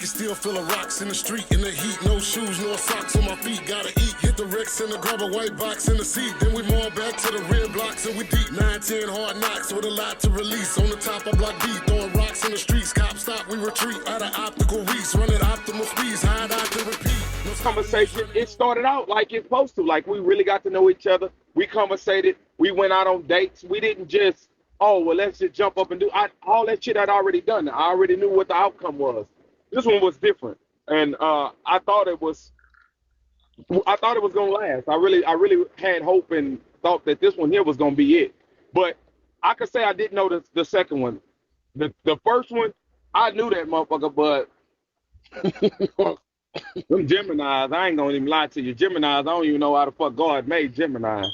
can still feel the rocks in the street, in the heat. No shoes, no socks on my feet. Gotta eat, hit the Rex and grab a white box in the seat. Then we more back to the red blocks and we deep. 9-10 hard knocks with a lot to release. On the top of block D, throwing rocks in the streets. Cop stop, we retreat. Out of optical reach, running optimal speeds. Hide out to repeat. This conversation, it started out like it's supposed to. Like we really got to know each other. We conversated. We went out on dates. We didn't just, oh, well, let's just jump up and do all that shit I'd already done. I already knew what the outcome was. This one was different. And I thought it was gonna last. I really had hope and thought that this one here was gonna be it. But I could say I didn't know the second one. The first one, I knew that motherfucker, but them Geminis, I ain't gonna even lie to you. Geminis, I don't even know how the fuck God made Gemini.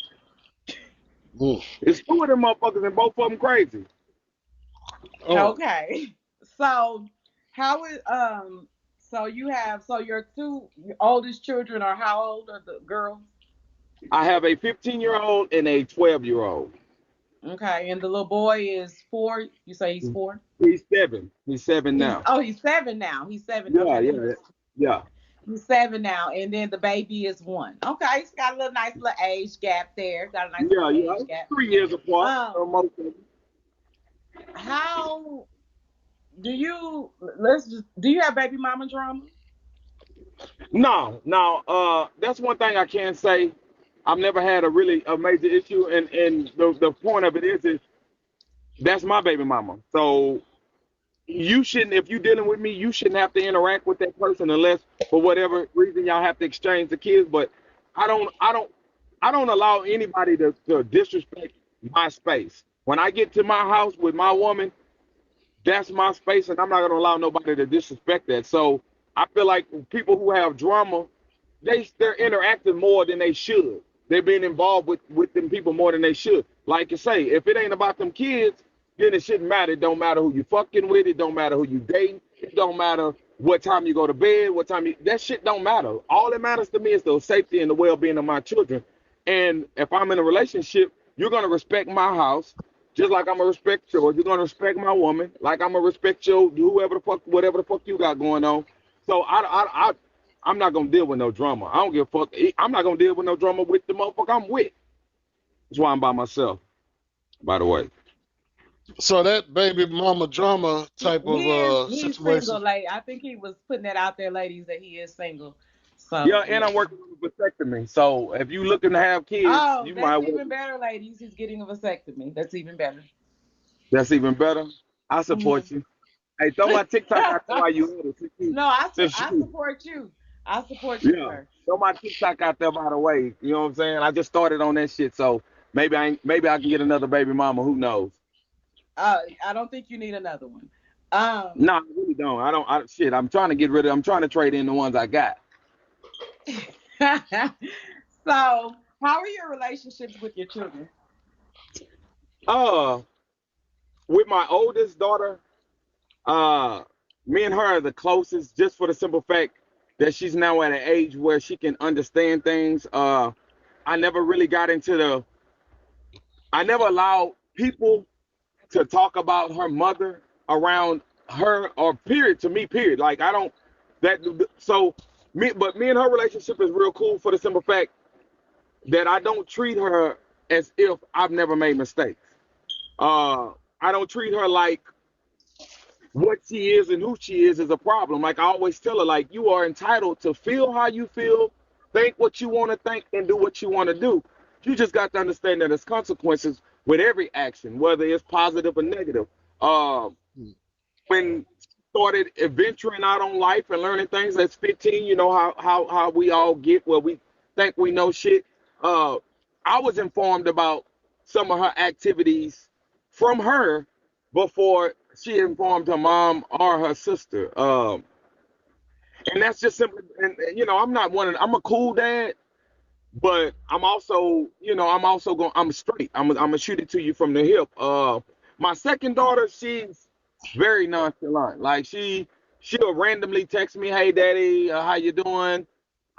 It's two of them motherfuckers and both of them crazy. Okay. So how is so your two oldest children are how old are the girls? I have a 15-year-old and a 12-year-old. Okay, and the little boy is 4. You say he's 4? He's 7. He's 7 now. He's 7 now. He's 7. Yeah, okay. yeah. He's 7 now, and then the baby is 1. Okay, he's got a little nice little age gap there. Got a nice age gap. 3 years apart. How do you do you have baby mama drama? No. That's one thing I can say. I've never had a major issue, and the point of it is that's my baby mama. So you shouldn't, if you're dealing with me, you shouldn't have to interact with that person unless for whatever reason y'all have to exchange the kids. But I don't allow anybody to disrespect my space. When I get to my house with my woman, that's my space, and I'm not gonna allow nobody to disrespect that. So I feel like people who have drama, they're interacting more than they should. They're being involved with them people more than they should. Like you say, if it ain't about them kids, then it shouldn't matter. It don't matter who you fucking with. It don't matter who you dating. It don't matter what time you go to bed, that shit don't matter. All that matters to me is the safety and the well-being of my children. And if I'm in a relationship, you're going to respect my house just like I'm going to respect yours. You're going to respect my woman like I'm going to respect whatever the fuck you got going on. So I'm not going to deal with no drama. I don't give a fuck. I'm not going to deal with no drama with the motherfucker I'm with. That's why I'm by myself, by the way. So that baby mama drama type of he's situation. Single, I think he was putting that out there, ladies, that he is single. So yeah, and I'm working on a vasectomy. So if you looking to have kids, you might. That's even better, ladies. He's getting a vasectomy. That's even better. That's even better. I support you. Hey, throw my TikTok out there while you at it. No, I support you. I support you. Yeah, throw my TikTok out there, by the way. You know what I'm saying? I just started on that shit, so maybe I can get another baby mama. Who knows? I don't think you need another one. No, I really don't. I'm trying to trade in the ones I got. So, how are your relationships with your children? With my oldest daughter, me and her are the closest, just for the simple fact that she's now at an age where she can understand things. I never really got into I never allowed people to talk about her mother around her, or period. Like I don't but me and her relationship is real cool for the simple fact that I don't treat her as if I've never made mistakes. I don't treat her like what she is and who she is a problem. Like I always tell her, like, you are entitled to feel how you feel, think what you want to think, and do what you want to do. You just got to understand that there's consequences with every action, whether it's positive or negative. When started adventuring out on life and learning things at 15, you know how we all get where we think we know shit. I was informed about some of her activities from her before she informed her mom or her sister. And that's just simply, and you know, I'm a cool dad, but I'm also I'm straight. I'm gonna shoot it to you from the hip. My second daughter, she's very nonchalant. Like she'll randomly text me, "Hey daddy, how you doing?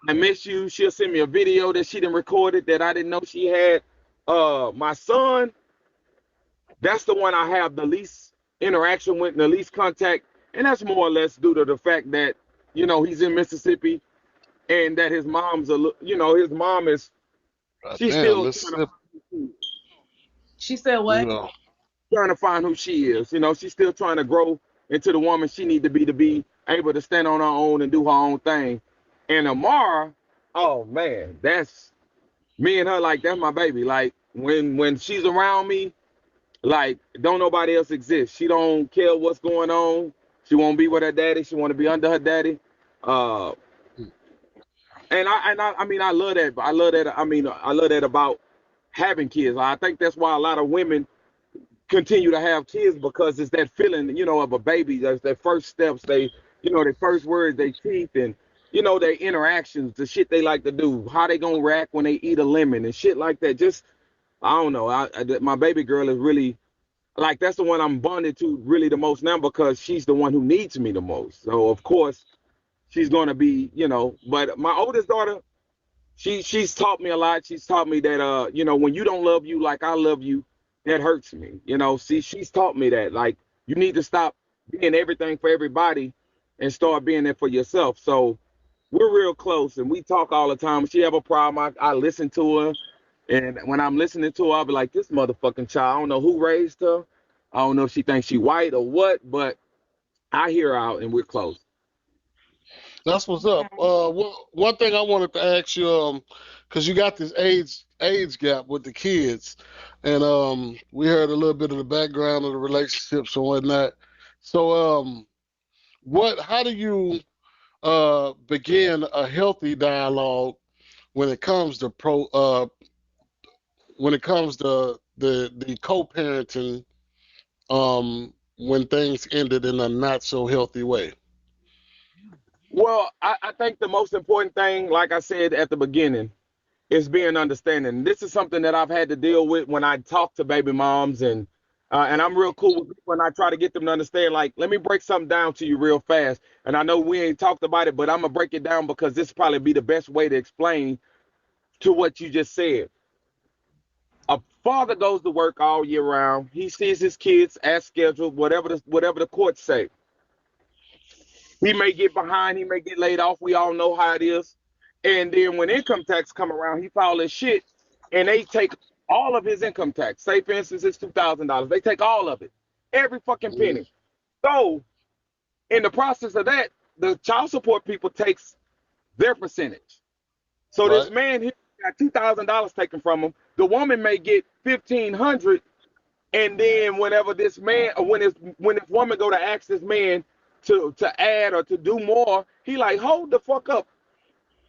I miss you." She'll send me a video that she didn't recorded that I didn't know she had. My son, that's the one I have the least interaction with, the least contact, and that's more or less due to the fact that he's in Mississippi, and that his mom's his mom is God she's damn, still trying Mississippi. She said what? Yeah. to find who she is. She's still trying to grow into the woman she need to be able to stand on her own and do her own thing. And Amara, oh man, that's me and her. Like that's my baby. Like when she's around me, like don't nobody else exist. She don't care what's going on. She won't be with her daddy. She want to be under her daddy. Uh, I mean, I love that. I love that. I mean, I love that about having kids. I think that's why a lot of women continue to have kids because it's that feeling, of a baby. That's their first steps. Their first words, their teeth, and their interactions, the shit they like to do, how they gonna react when they eat a lemon and shit like that. Just I don't know. My baby girl is really like that's the one I'm bonded to really the most now because she's the one who needs me the most. So of course she's gonna be, But my oldest daughter, she's taught me a lot. She's taught me that when you don't love you like I love you, that hurts me. She's taught me that like you need to stop being everything for everybody and start being there for yourself. So we're real close and we talk all the time. If she have a problem, I listen to her. And when I'm listening to her, I'll be like, this motherfucking child, I don't know who raised her. I don't know if she thinks she white or what, but I hear her out and we're close. That's what's up. One thing I wanted to ask you, because you got this age gap with the kids, and we heard a little bit of the background of the relationships and whatnot. So, how do you begin a healthy dialogue when it comes to when it comes to the co-parenting, when things ended in a not so healthy way? Well, I think the most important thing, like I said at the beginning, is being understanding. This is something that I've had to deal with when I talk to baby moms, and I'm real cool with people when I try to get them to understand. Like, let me break something down to you real fast. And I know we ain't talked about it, but I'm gonna break it down because this probably be the best way to explain to what you just said. A father goes to work all year round. He sees his kids as scheduled, whatever the courts say. He may get behind, he may get laid off. We all know how it is. And then when income tax come around, he file his shit, and they take all of his income tax. Say for instance, it's $2,000. They take all of it, every fucking penny. So in the process of that, the child support people takes their percentage. So Right. this man here got $2,000 taken from him. The woman may get 1,500, and then whenever this man, or when this woman go to ask this man to add or to do more, he like, hold the fuck up.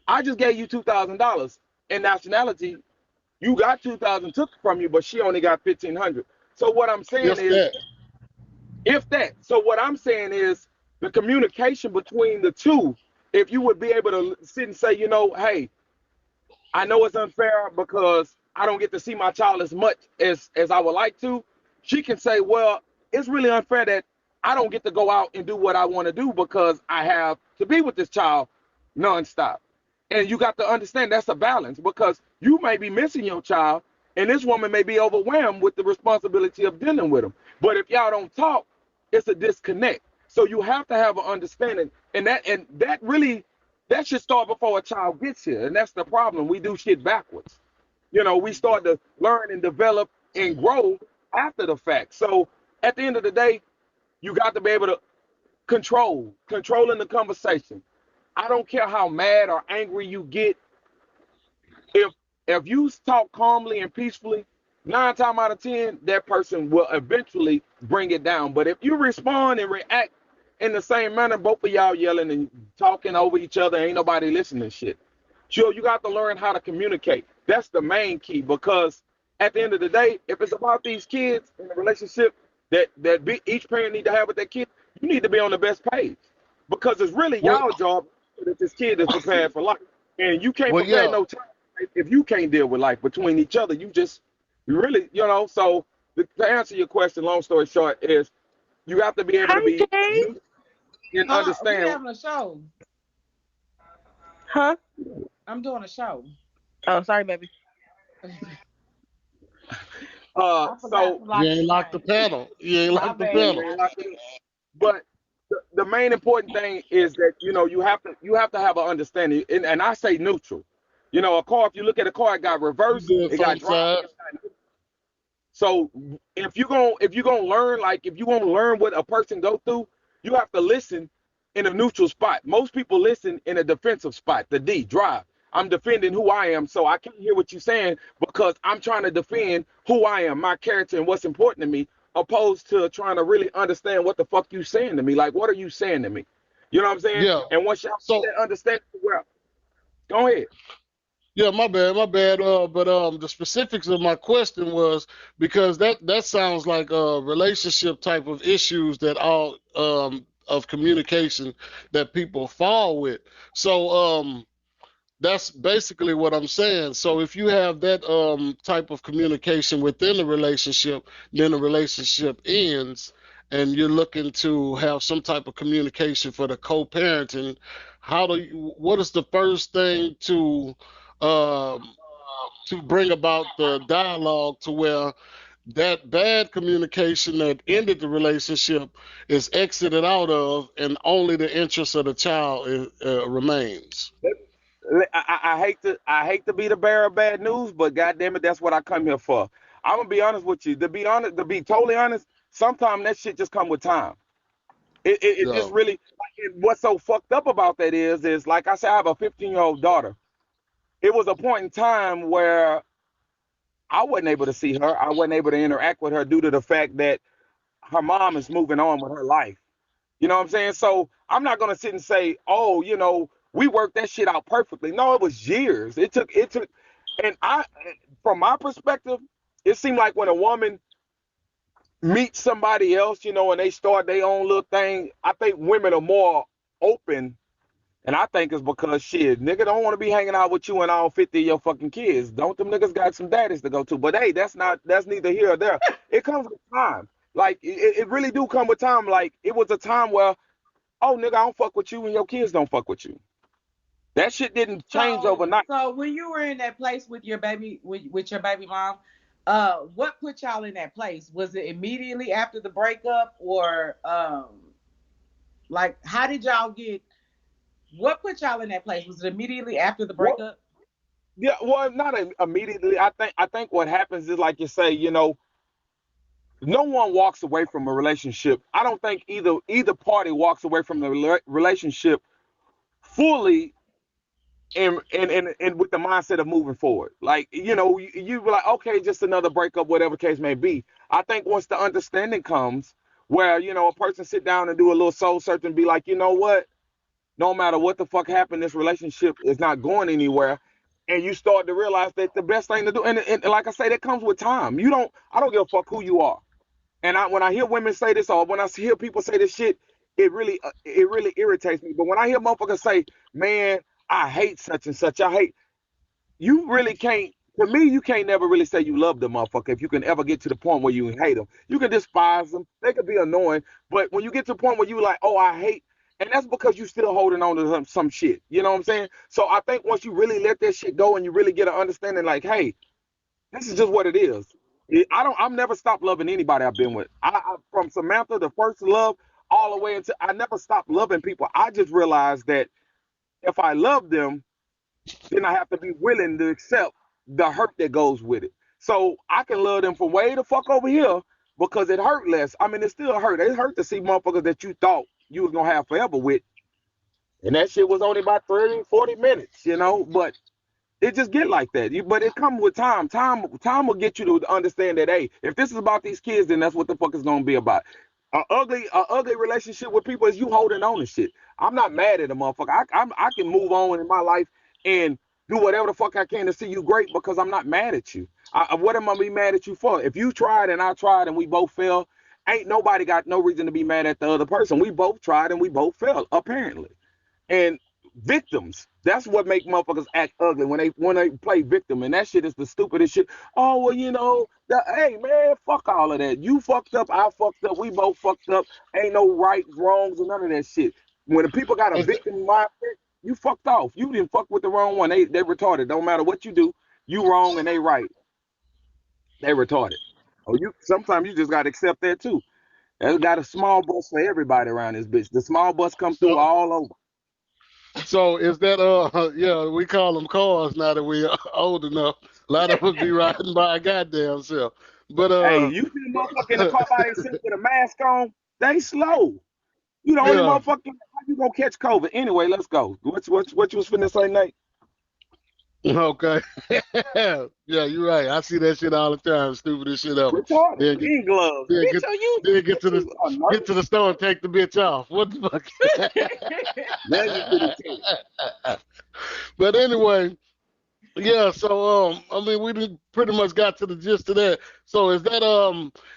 I just gave you $2,000 in nationality. You got 2,000 took from you, but she only got 1,500. So what I'm saying If is, that. if that. So what I'm saying is the communication between the two. If you would be able to sit and say, hey, I know it's unfair because I don't get to see my child as much as I would like to. She can say, well, it's really unfair that I don't get to go out and do what I want to do because I have to be with this child nonstop. And you got to understand that's a balance because you may be missing your child and this woman may be overwhelmed with the responsibility of dealing with him. But if y'all don't talk, it's a disconnect. So you have to have an understanding, and that really that should start before a child gets here, and that's the problem. We do shit backwards. We start to learn and develop and grow after the fact. So at the end of the day, you got to be able to controlling the conversation. I don't care how mad or angry you get. If you talk calmly and peacefully, 9 times out of 10, that person will eventually bring it down. But if you respond and react in the same manner, both of y'all yelling and talking over each other, ain't nobody listening to shit. Sure, you got to learn how to communicate. That's the main key because at the end of the day, if it's about these kids in the relationship that each parent need to have with their kid, you need to be on the best page because it's really Well, y'all job that this kid is prepared for life. And you can't well, prepare yeah. no child if you can't deal with life between each other. You really, so to answer your question, long story short, is you have to be able to Hi, be Kay. and We understand. having a show. Huh? I'm doing a show. Oh, sorry, baby. I forgot So to You lock the ain't locked the thing. panel. You ain't My locked the bad. panel. but the main important thing is that you have to have an understanding, and I say neutral. A car. If you look at a car, it got You reverse, good it got from drive. side? So if you gonna learn, like if you gonna learn what a person go through, you have to listen in a neutral spot. Most people listen in a defensive spot, the D drive. I'm defending who I am, so I can't hear what you're saying because I'm trying to defend who I am, my character, and what's important to me, opposed to trying to really understand what the fuck you saying to me. Like, what are you saying to me? You know what I'm saying? Yeah. And once y'all get So that understanding, well, go ahead. yeah, my bad. But the specifics of my question was because that sounds like relationship type of issues that all of communication that people fall with. So that's basically what I'm saying. So if you have that type of communication within the relationship, then the relationship ends, and you're looking to have some type of communication for the co-parenting. What is the first thing um, to bring about the dialogue to where that bad communication that ended the relationship is exited out of, and only the interest of the child remains? I hate to be the bearer of bad news, but goddamn it, that's what I come here for. I'm gonna be honest with you. To be totally honest, sometimes that shit just come with time. It Yeah. just really. What's so fucked up about that is like I said, I have a 15-year-old daughter. It was a point in time where I wasn't able to see her. I wasn't able to interact with her due to the fact that her mom is moving on with her life. You know what I'm saying? So I'm not gonna sit and say, oh, we worked that shit out perfectly. No, it was years. It took, and from my perspective, it seemed like when a woman meets somebody else, and they start their own little thing, I think women are more open. And I think it's because shit, nigga don't want to be hanging out with you and all 50 of your fucking kids. Don't them niggas got some daddies to go to? But hey, that's neither here or there. It comes with time. Like it really do come with time. Like it was a time where, oh nigga, I don't fuck with you and your kids don't fuck with you. That shit didn't change So, overnight. so when you were in that place with your baby, with your baby mom, what put y'all in that place? Was it immediately after the breakup, or like how did y'all get? What put y'all in that place? Was it immediately after the What? breakup? Yeah, well, not immediately. I think what happens is like you say, no one walks away from a relationship. I don't think either party walks away from the relationship fully and with the mindset of moving forward. Like, you be like, okay, just another breakup, whatever case may be. I think once the understanding comes where, a person sit down and do a little soul search and be like, you know what? No matter what the fuck happened, this relationship is not going anywhere. And you start to realize that the best thing to do, and like I say, that comes with time. I don't give a fuck who you are. And when I hear women say this, or when I hear people say this shit, it really irritates me. But when I hear motherfuckers say, "Man, I hate such and such," you really can't. To me, you can't never really say you love the motherfucker if you can ever get to the point where you hate them. You can despise them; they could be annoying, but when you get to the point where you like, "Oh, I hate," and that's because you still holding on to some shit. You know what I'm saying? So I think once you really let that shit go and you really get an understanding, like, hey, this is just what it is. I've never stopped loving anybody I've been with. From Samantha, the first love, all the way until I never stopped loving people. I just realized that if I love them, then I have to be willing to accept the hurt that goes with it. So I can love them from way the fuck over here because it hurt less. I mean, it still hurt. It hurt to see motherfuckers that you thought you was gonna have forever with, and that shit was only about 30, 40 minutes, But it just get like that. But it comes with time. Time will get you to understand that, hey, if this is about these kids, then that's what the fuck it's gonna be about. A ugly relationship with people is you holding on to shit. I'm not mad at a motherfucker. I can move on in my life and do whatever the fuck I can to see you great because I'm not mad at you. What am I be mad at you for? If you tried and I tried and we both failed, ain't nobody got no reason to be mad at the other person. We both tried and we both failed, apparently. And victims, that's what make motherfuckers act ugly when they play victim, and that shit is the stupidest shit. Oh well, hey man, fuck all of that. You fucked up, I fucked up, we both fucked up. Ain't no right, wrongs, or none of that shit. When the people got a victim mindset, you fucked off. You didn't fuck with the wrong one. They retarded. Don't matter what you do, you wrong and they right. They retarded. Oh, you sometimes you just gotta accept that too. It's got a small bus for everybody around this bitch. The small bus come through So, all over. so is that yeah, we call them cars now that we are old enough. A lot of us be riding by a goddamn self. But Hey, you see the motherfucker in the car by themselves with a mask on? They slow. You the only yeah, motherfucker. How you gonna catch COVID? Anyway, let's go. What you was finna say, Nate? okay. Yeah, you're right. I see that shit all the time. Stupidest shit ever. Retarded. Then get Green gloves. then Bitch, get are you? then get to What the you a nurse? store and take the bitch off. What the fuck? Now you get it too. But anyway, yeah, so I mean we done pretty much got to the gist of that. So is that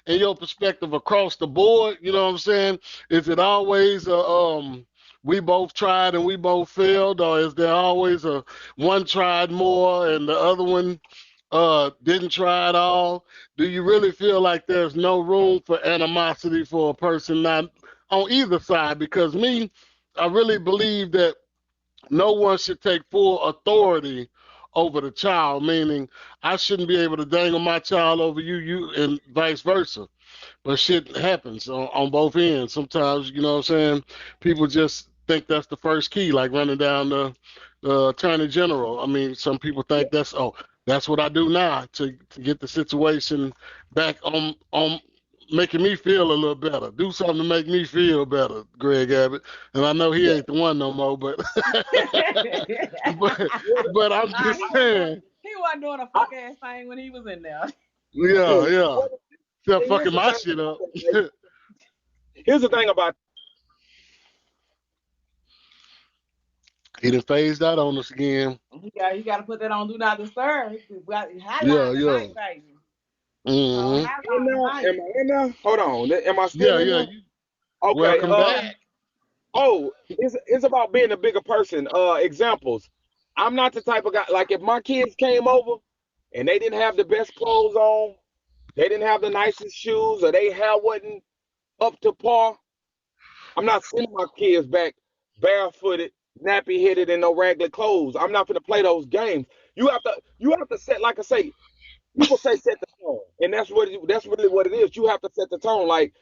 in your perspective across the board, you know what I'm saying? Is it always we both tried and we both failed, or is there always a one tried more and the other one didn't try at all? Do you really feel like there's no room for animosity for a person not on either side? Because me, I really believe that no one should take full authority over the child, meaning I shouldn't be able to dangle my child over you, and vice versa. But shit happens on both ends. Sometimes, you know what I'm saying, people just think that's the first key, like running down the attorney general. I mean, some people think that's what I do now to get the situation back on making me feel a little better. Do something to make me feel better, Greg Abbott. And I know he Yeah. ain't the one no more, but but, but I'm Nah, just saying, he wasn't doing a fuck ass thing when he was in there. yeah, yeah. Well, Except here's fucking the my thing shit up. about that, Nate. Here's the thing about He done phased out on us again. You got to put that on do not disturb. We got Yeah, hotline yeah. tonight, baby. So Hmm. in hotline now. tonight. Am I in now? Hold on. Am I still Yeah, in yeah. now? You Okay. welcome back. Oh, it's about being a bigger person. Examples. I'm not the type of guy like if my kids came over and they didn't have the best clothes on, they didn't have the nicest shoes, or their hair wasn't up to par. I'm not sending my kids back barefooted, nappy headed, and no ragged clothes. I'm not gonna play those games. You have to set, like I say, people say set the tone, and that's really what it is. You have to set the tone. Like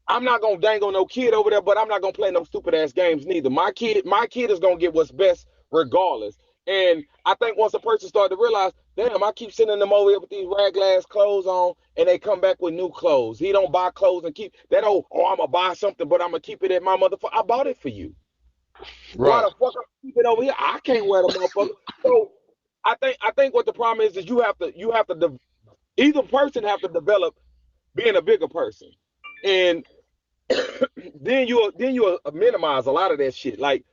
I'm not gonna dangle no kid over there, but I'm not gonna play no stupid ass games neither. My kid is gonna get what's best regardless. And I think once a person start to realize, damn, I keep sending them over here with these rag ass clothes on, and they come back with new clothes. He don't buy clothes and keep that. Oh, I'm gonna buy something, but I'm gonna keep it at my motherfucker. I bought it for you. Why Right. the fuck I keep it over here? I can't wear the motherfucker. So I think what the problem is you have to either person have to develop being a bigger person, and then you minimize a lot of that shit. Like,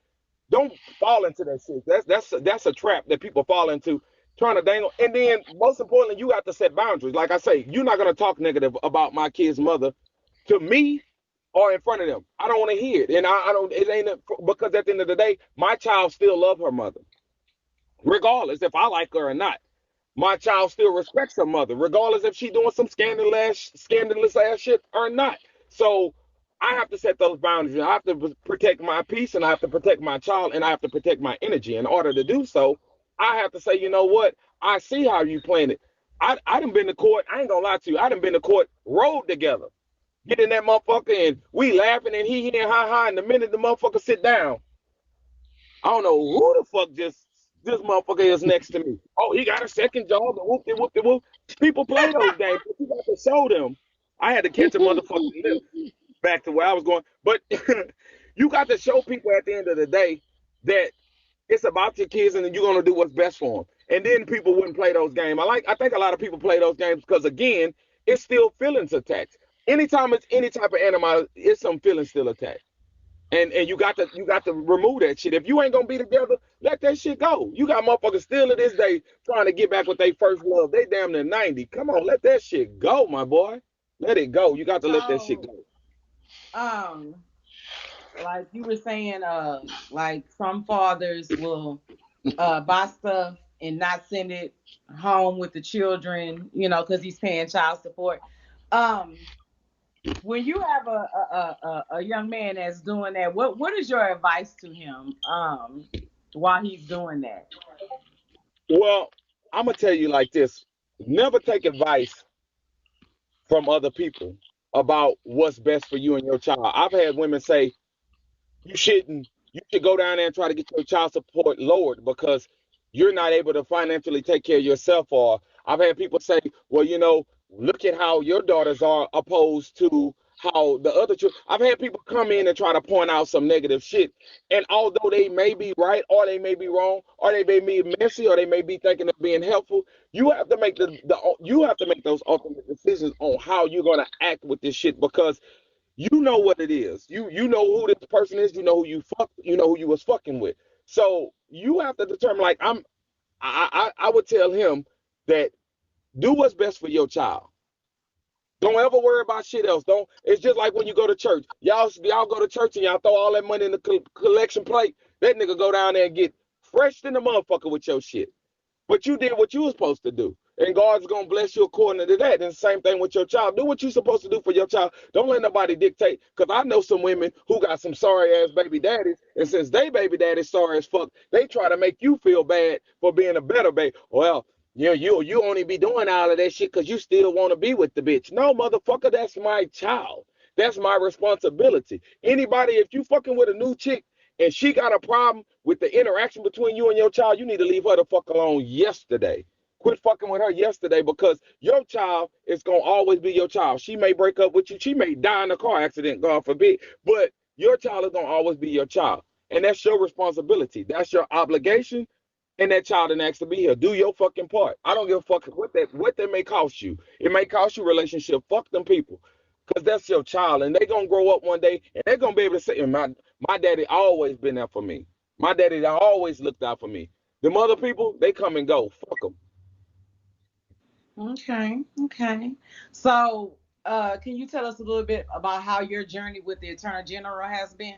don't fall into that shit. That's a trap that people fall into, trying to dangle. And then most importantly, you have to set boundaries. Like I say, you're not gonna talk negative about my kid's mother to me or in front of them. I don't want to hear it, and I don't. It ain't because at the end of the day, my child still love her mother, regardless if I like her or not. My child still respects her mother, regardless if she doing some scandalous ass shit or not. So I have to set those boundaries. I have to protect my peace, and I have to protect my child, and I have to protect my energy. In order to do so, I have to say, you know what? I see how you playing it. I done been to court. I ain't gonna lie to you. I done been to court, rode together, get in that motherfucker, and we laughing and he and ha ha. And the minute the motherfucker sit down, I don't know who the fuck just this motherfucker is next to me. Oh, he got a second job. And whoop de whoop de whoop. People play those games, but you got to show them. I had to catch a motherfucking lip back to where I was going. But you got to show people at the end of the day that it's about your kids and you're gonna do what's best for them. And then people wouldn't play those games. I think a lot of people play those games because again, it's still feelings attached. Anytime it's any type of animal, it's some feelings still attached. And you got to remove that shit. If you ain't gonna be together, let that shit go. You got motherfuckers still to this day trying to get back with their first love. They damn near 90. Come on, let that shit go, my boy. Let it go. You got to let that shit So, go. um, like you were saying, like some fathers will buy stuff and not send it home with the children, because he's paying child support. Um, when you have a young man that's doing that, what is your advice to him while he's doing that? Well, I'm gonna tell you like this: never take advice from other people. about what's best for you and your child. I've had women say, you shouldn't, you should go down there and try to get your child support lowered because you're not able to financially take care of yourself. Or I've had people say, well, look at how your daughters are opposed to how the other children. I've had people come in and try to point out some negative shit. And although they may be right or they may be wrong or they may be messy or they may be thinking of being helpful, you have to make you have to make those ultimate decisions on how you're gonna act with this shit because you know what it is. You know who this person is. You know who you know who you was fucking with. So you have to determine. Like I would tell him that do what's best for your child. Don't ever worry about shit else. Don't. It's just like when you go to church. Y'all go to church and y'all throw all that money in the collection plate. That nigga go down there and get fresh in the motherfucker with your shit. But you did what you were supposed to do. And God's going to bless you according to that. And the same thing with your child. Do what you're supposed to do for your child. Don't let nobody dictate. Because I know some women who got some sorry-ass baby daddies. And since they baby daddy's sorry as fuck, they try to make you feel bad for being a better baby. Well, you only be doing all of that shit because you still want to be with the bitch. No, motherfucker, that's my child. That's my responsibility. Anybody, if you fucking with a new chick, and she got a problem with the interaction between you and your child, you need to leave her the fuck alone yesterday. Quit fucking with her yesterday because your child is going to always be your child. She may break up with you. She may die in a car accident, God forbid. But your child is going to always be your child. And that's your responsibility. That's your obligation. And that child didn't ask to be here. Do your fucking part. I don't give a fuck what that may cost you. It may cost you a relationship. Fuck them people. Because that's your child. And they're going to grow up one day. And they're going to be able to say, my daddy always been there for me. My daddy always looked out for me. Them other people, they come and go. Fuck them. Okay. So, can you tell us a little bit about how your journey with the Attorney General has been?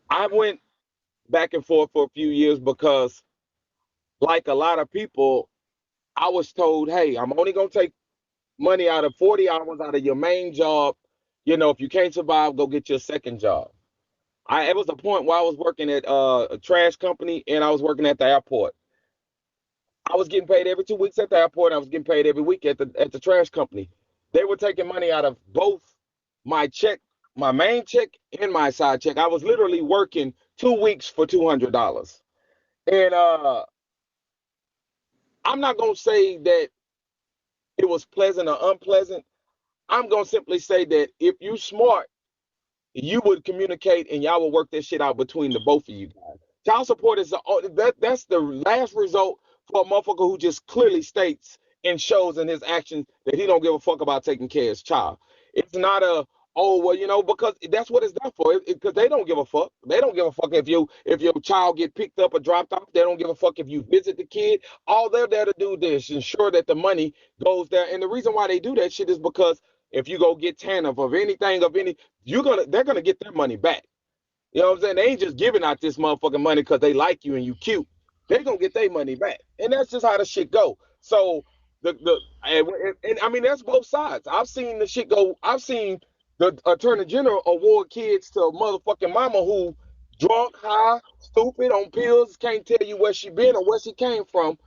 I went back and forth for a few years because, like a lot of people, I was told, hey, I'm only going to take money out of 40 hours out of your main job. If you can't survive, go get your second job. It was a point where I was working at a trash company and I was working at the airport. I was getting paid every 2 weeks at the airport. And I was getting paid every week at the trash company. They were taking money out of both my check, my main check, and my side check. I was literally working 2 weeks for $200. And I'm not going to say that it was pleasant or unpleasant. I'm going to simply say that if you're smart, you would communicate and y'all would work this shit out between the both of you guys. Child support is that's the last result for a motherfucker who just clearly states and shows in his actions that he don't give a fuck about taking care of his child. It's not because that's what it's done for. Because they don't give a fuck. They don't give a fuck if your child get picked up or dropped off. They don't give a fuck if you visit the kid. All they're there to do is ensure that the money goes there. And the reason why they do that shit is because if you go get TANF of anything they're gonna get their money back. You know what I'm saying? They ain't just giving out this motherfucking money because they like you and you cute. They're gonna get their money back, and that's just how the shit go. So and I mean that's both sides. I've seen the shit go. I've seen the Attorney General award kids to a motherfucking mama who drunk, high, stupid, on pills, can't tell you where she been or where she came from.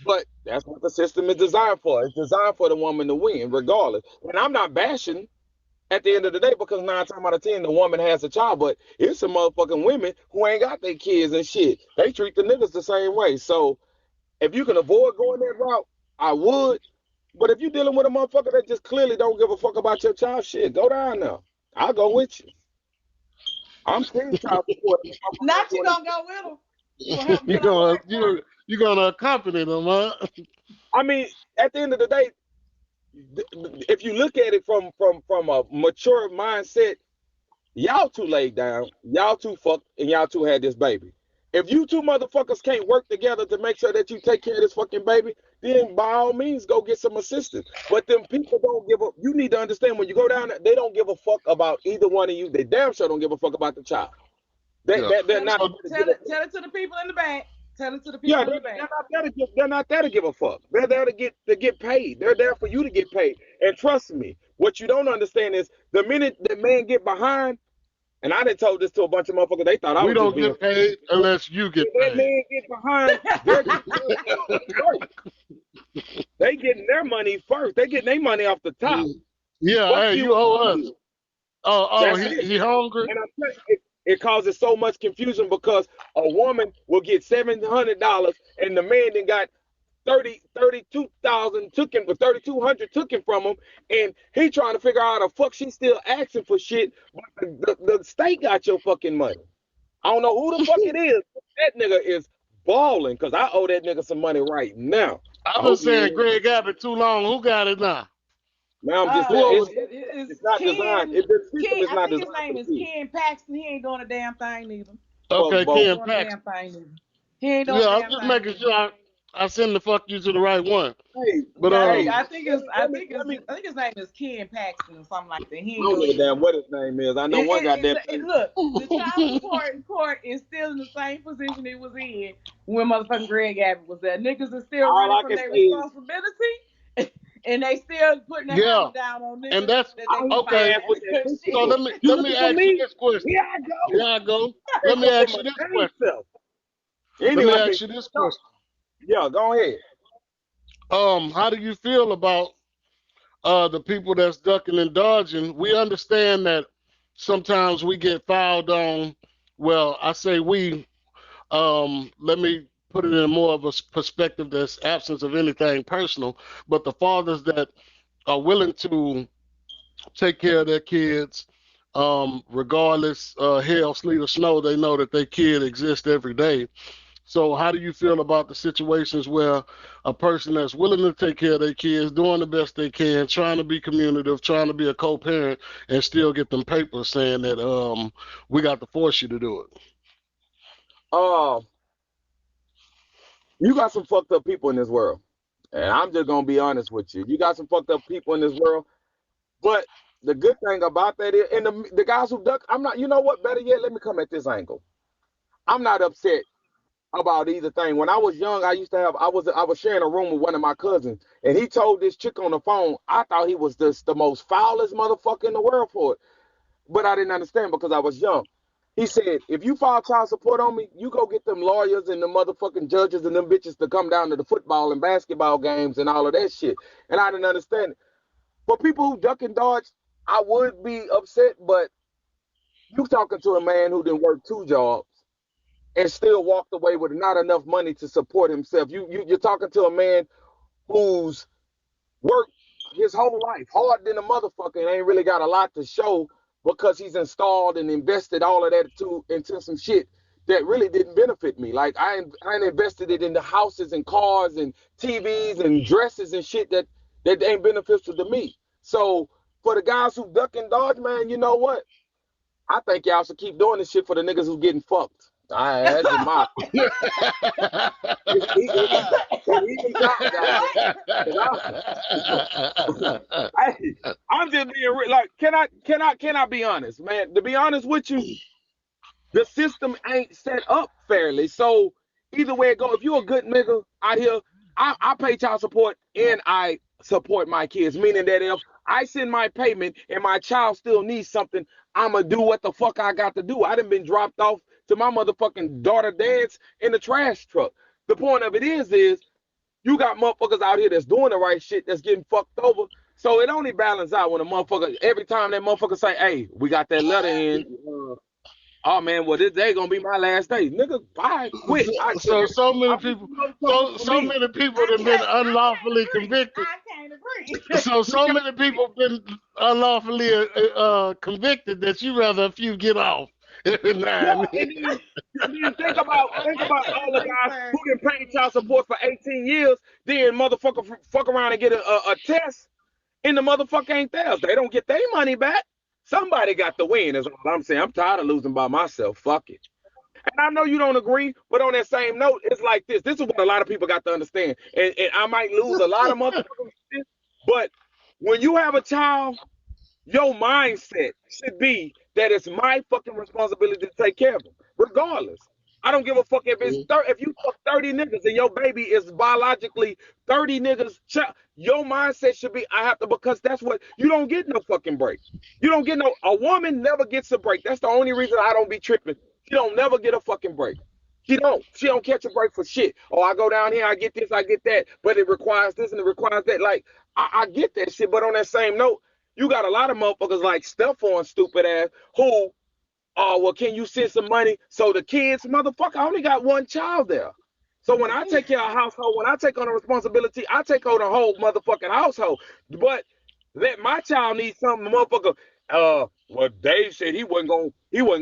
But that's what the system is designed for. It's designed for the woman to win, regardless. And I'm not bashing at the end of the day because 9 times out of 10 the woman has a child, but it's some motherfucking women who ain't got their kids and shit. They treat the niggas the same way. So if you can avoid going that route, I would. But if you're dealing with a motherfucker that just clearly don't give a fuck about your child, shit, go down there. I'll go with you. I'm seeing child support. Not you gonna go with them. You're gonna accompany them, huh? I mean, at the end of the day, if you look at it from a mature mindset, y'all two laid down, y'all two fucked, and y'all two had this baby. If you two motherfuckers can't work together to make sure that you take care of this fucking baby, then by all means go get some assistance. But them people don't give a. You need to understand when you go down there, they don't give a fuck about either one of you. They damn sure don't give a fuck about the child. They're not. Tell it to the people in the back. Tell it to the people in the back. They're not there to give a fuck. They're there to get paid. They're there for you to get paid. And trust me, what you don't understand is the minute that man get behind. And I done told this to a bunch of motherfuckers. They thought I was just being. We don't get paid unless you get paid. That man get behind. They getting their money first. They getting their money off the top. Yeah, Fuck hey, you. you owe us. Oh, That's it. he hungry? And I'm telling you, it causes so much confusion because a woman will get $700 and the man then got 32,000 taken, with 3,200 taken from him, and he trying to figure out how the fuck she still asking for shit. But the state got your fucking money. I don't know who the fuck it is. That nigga is balling because I owe that nigga some money right now. I I've been hope he saying ain't. Greg Abbott too long. Who got it now? Now I'm just saying Who it's not designed. The system is I not think his designed for name the is kids. Ken Paxton. He ain't doing a damn thing neither. Okay, But He ain't Ken doing a Paxton. damn thing neither. He ain't doing Yeah, a I'm damn just thing making neither. sure I send the fuck you to the right one. hey, But hey, I think let me, let me. I think his name is Ken Paxton or something like that. He I ain't don't doing give a shit. damn what his name is. I know one goddamn thing. Look, the child support in court is still in the same position it was in when motherfucking Greg Abbott was there. Niggas are still All running I from can their say is responsibility, and they still putting the yeah, hammer down on and niggas that's that I they ain't can my okay. ass find. with that Cause So shit. shit. You let me looking for ask you me? this question. Here I Here go. I go. I Let ain't me going for ask my you this damn question. self. Let me Anyway, ask you this no, question. yeah, go ahead. How do you feel about the people that's ducking and dodging? We understand that sometimes we get fouled on. Well, I say we. Let me put it in more of a perspective that's absence of anything personal, but the fathers that are willing to take care of their kids, regardless, hail, sleet, or snow, they know that their kid exists every day. So, how do you feel about the situations where a person that's willing to take care of their kids, doing the best they can, trying to be communicative, trying to be a co-parent, and still get them papers saying that we got to force you to do it? Uh, you got some fucked up people in this world, and I'm just gonna be honest with you. You got some fucked up people in this world, but the good thing about that is, and the guys who duck, I'm not. You know what? Better yet, let me come at this angle. I'm not upset about either thing. When I was young, I used to have I was sharing a room with one of my cousins, and he told this chick on the phone. I thought he was just the most foulest motherfucker in the world for it, but I didn't understand because I was young. He said, if you file child support on me, you go get them lawyers and the motherfucking judges and them bitches to come down to the football and basketball games and all of that shit. And I didn't understand it. For people who duck and dodge, I would be upset, but you talking to a man who didn't work two jobs and still walked away with not enough money to support himself. You're talking to a man who's worked his whole life hard than a motherfucker and ain't really got a lot to show because he's installed and invested all of that into some shit that really didn't benefit me. Like I invested it into houses and cars and TVs and dresses and shit that ain't beneficial to me. So for the guys who duck and dodge, man, you know what? I think y'all should keep doing this shit for the niggas who getting fucked. That's just my even y'all, goddamn. 'Cause I, I'm just being like, can I be honest, man? To be honest with you, the system ain't set up fairly. So either way it go, if you a good nigga out here, I pay child support and I support my kids. Meaning that if I send my payment and my child still needs something, I'ma do what the fuck I got to do. I done been dropped off to my motherfucking daughter dad's in the trash truck. The point of it is you got motherfuckers out here that's doing the right shit that's getting fucked over. So it only balance out when a motherfucker every time that motherfucker say, "Hey, we got that letter in." Oh man, well this day gonna be my last day, nigga. Bye, quit. So many I'm people, motherfuckers for so me. many people have been unlawfully agree. convicted. I can't agree. So many people been unlawfully convicted that you rather a few get off. Yeah, Nah, and then think about I all the agree, guys sir. who didn't pay child support for 18 years, then motherfucker fuck around and get a test, and the motherfucker ain't theirs. They don't get their money back. Somebody got the win. Is all I'm saying. I'm tired of losing by myself. Fuck it. And I know you don't agree, but on that same note, it's like this. This is what a lot of people got to understand. And I might lose a lot of motherfuckers, but when you have a child, your mindset should be that it's my fucking responsibility to take care of them, regardless. I don't give a fuck if if you fuck 30 niggas and your baby is biologically 30 niggas. Your mindset should be I have to because that's what you don't get no fucking break. You don't get no a woman never gets a break. That's the only reason I don't be tripping. She don't never get a fucking break. She don't catch a break for shit. Oh, I go down here, I get this, I get that, but it requires this and it requires that. Like, I get that shit, but on that same note, you got a lot of motherfuckers like Steph on stupid ass who, oh, well, can you send some money? So the kids, motherfucker, I only got one child there. So when I take care of a household, when I take on a responsibility, I take on the whole motherfucking household. But let my child need something, motherfucker. Well, Dave said he wasn't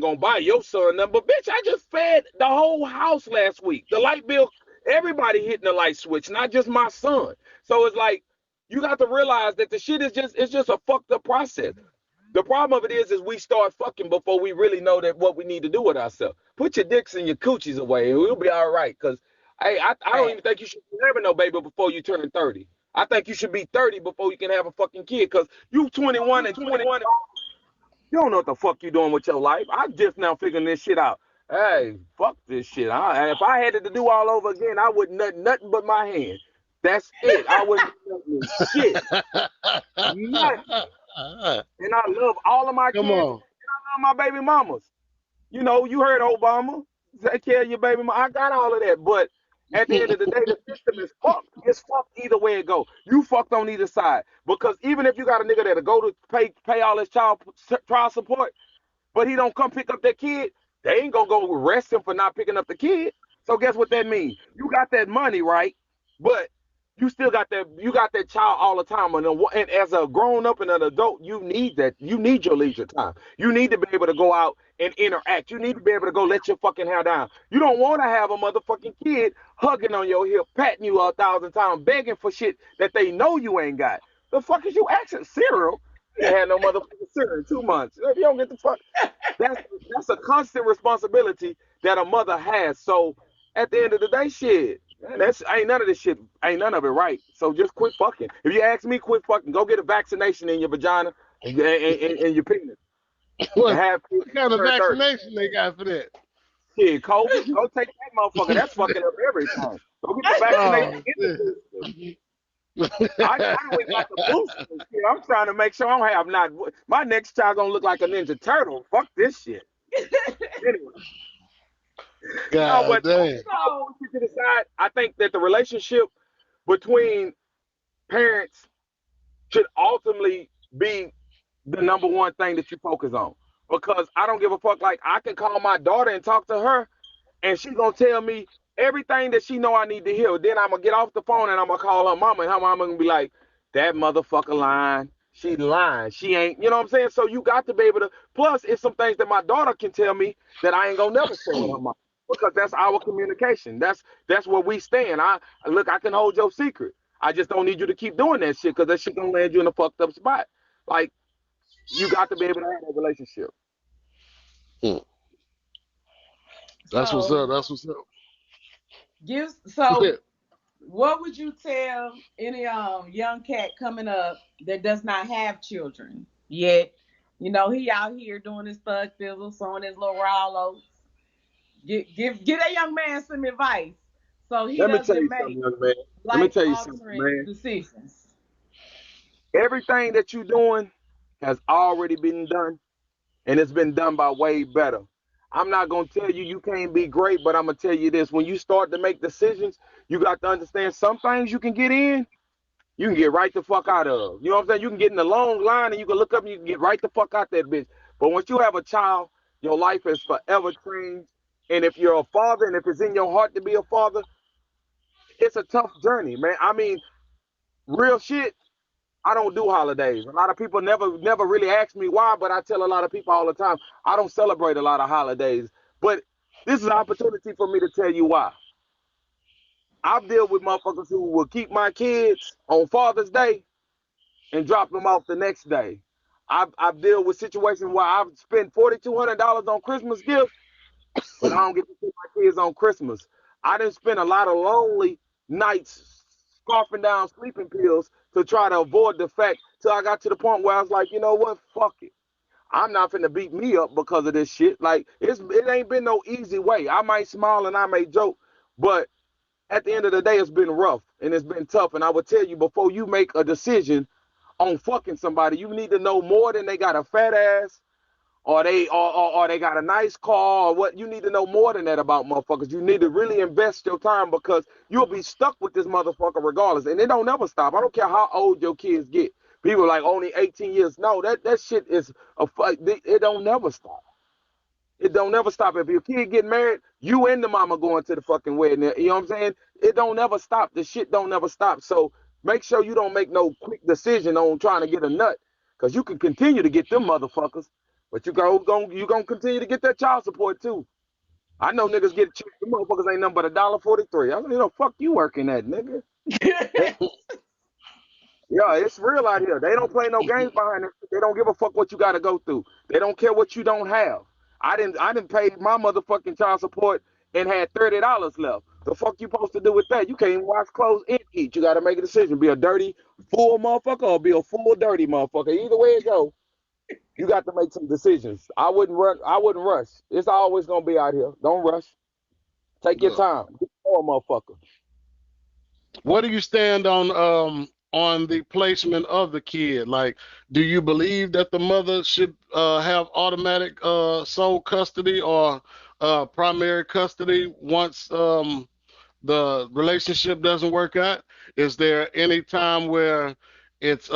gonna buy your son nothing. But bitch, I just fed the whole house last week. The light bill, everybody hitting the light switch, not just my son. So it's like you got to realize that the shit is just a fucked up process. The problem of it is we start fucking before we really know that what we need to do with ourselves. Put your dicks and your coochies away, and we'll be all right. Cause hey, I don't even think you should be having no baby before you turn 30. I think you should be 30 before you can have a fucking kid. Cause you 21 and 21, you don't know what the fuck you doing with your life. I'm just now figuring this shit out. Hey, fuck this shit. If I had it to do all over again, I wouldn't nut nothing but my hand. That's it. I wouldn't do shit. Nothing. And I love all of my kids. Come And I on. love my baby mamas. You know, you heard Obama. Take care of your baby mama. I got all of that. But at the end of the day, the system is fucked. It's fucked either way it go. You fucked on either side. Because even if you got a nigga that'll go to pay all his child support, but he don't come pick up that kid, they ain't gonna go arrest him for not picking up the kid. So guess what that means? You got that money, right? But you still got that child all the time. And as a grown up and an adult, you need that. You need your leisure time. You need to be able to go out and interact. You need to be able to go let your fucking hair down. You don't want to have a motherfucking kid hugging on your hip, patting you 1,000 times, begging for shit that they know you ain't got. The fuck is you asking? Cereal? You ain't had no motherfucking cereal in 2 months. If you don't get the fuck, that's a constant responsibility that a mother has. So at the end of the day, shit. Man, ain't none of this shit, ain't none of it right. So just quit fucking. If you ask me, quit fucking. Go get a vaccination in your vagina and your penis. What, Have what kind of turn 30. vaccination they got for that? Shit, COVID. Go take that motherfucker. That's fucking up everything. Go get the vaccination Oh, in the system. I don't even got the booster. Shit, I'm trying to make sure I don't have not. My next child gonna look like a Ninja Turtle. Fuck this shit. Anyway. No, God but damn. all to the side, I think that the relationship between parents should ultimately be the number one thing that you focus on. Because I don't give a fuck. Like I can call my daughter and talk to her, and she's gonna tell me everything that she know I need to hear. Then I'm gonna get off the phone and I'm gonna call her mama, and her mama gonna be like, "That motherfucker lying. She lying. She ain't." You know what I'm saying? So you got to be able to. Plus, it's some things that my daughter can tell me that I ain't gonna never say with her mama. Because that's our communication. That's where we stand. I can hold your secret. I just don't need you to keep doing that shit because that shit gonna land you in a fucked up spot. Like you got to be able to have that relationship. Hmm. That's what's So up. That's what's up. so what would you tell any young cat coming up that does not have children yet? You know, he out here doing his thug fizzle, sowing his little Rollos. Give that young man some advice so he Let me tell doesn't you make something, young man. Let me life tell you something, altering man. decisions. Everything that you're doing has already been done, and it's been done by way better. I'm not gonna tell you you can't be great, but I'm gonna tell you this: when you start to make decisions, you got to understand some things you can get in, you can get right the fuck out of. You know what I'm saying? You can get in the long line and you can look up and you can get right the fuck out that bitch. But once you have a child, your life is forever changed. And if you're a father and if it's in your heart to be a father, it's a tough journey, man. I mean, real shit. I don't do holidays. A lot of people never really ask me why, but I tell a lot of people all the time, I don't celebrate a lot of holidays. But this is an opportunity for me to tell you why. I've dealt with motherfuckers who will keep my kids on Father's Day and drop them off the next day. I've dealt with situations where I've spent $4,200 on Christmas gifts, but I don't get to see my kids on Christmas. I didn't spend a lot of lonely nights scarfing down sleeping pills to try to avoid the fact till I got to the point where I was like, you know what, fuck it. I'm not finna beat me up because of this shit. Like it ain't been no easy way. I might smile and I may joke, but at the end of the day, it's been rough and it's been tough. And I would tell you before you make a decision on fucking somebody, you need to know more than they got a fat ass or they got a nice car, or what. You need to know more than that about motherfuckers. You need to really invest your time because you'll be stuck with this motherfucker regardless, and it don't never stop. I don't care how old your kids get. People like only 18 years. No, that shit is it don't never stop. It don't never stop. If your kid get married, you and the mama going to the fucking wedding. You know what I'm saying? It don't never stop. The shit don't never stop. So make sure you don't make no quick decision on trying to get a nut, cause you can continue to get them motherfuckers, but you gonna continue to get that child support too. I know niggas get the motherfuckers ain't nothing but $1.43. I mean, fuck you working at, nigga. Yeah, it's real out here. They don't play no games behind it. They don't give a fuck what you got to go through. They don't care what you don't have. I didn't pay my motherfucking child support and had $30 left. The fuck you supposed to do with that? You can't even wash clothes and eat. You got to make a decision. Be a dirty full motherfucker or be a full dirty motherfucker. Either way it go, you got to make some decisions. I wouldn't rush. It's always gonna be out here. Don't rush. Take your Yeah. time. Get more motherfucker. What do you stand on the placement of the kid? Like, do you believe that the mother should have automatic sole custody or primary custody once the relationship doesn't work out? Is there any time where it's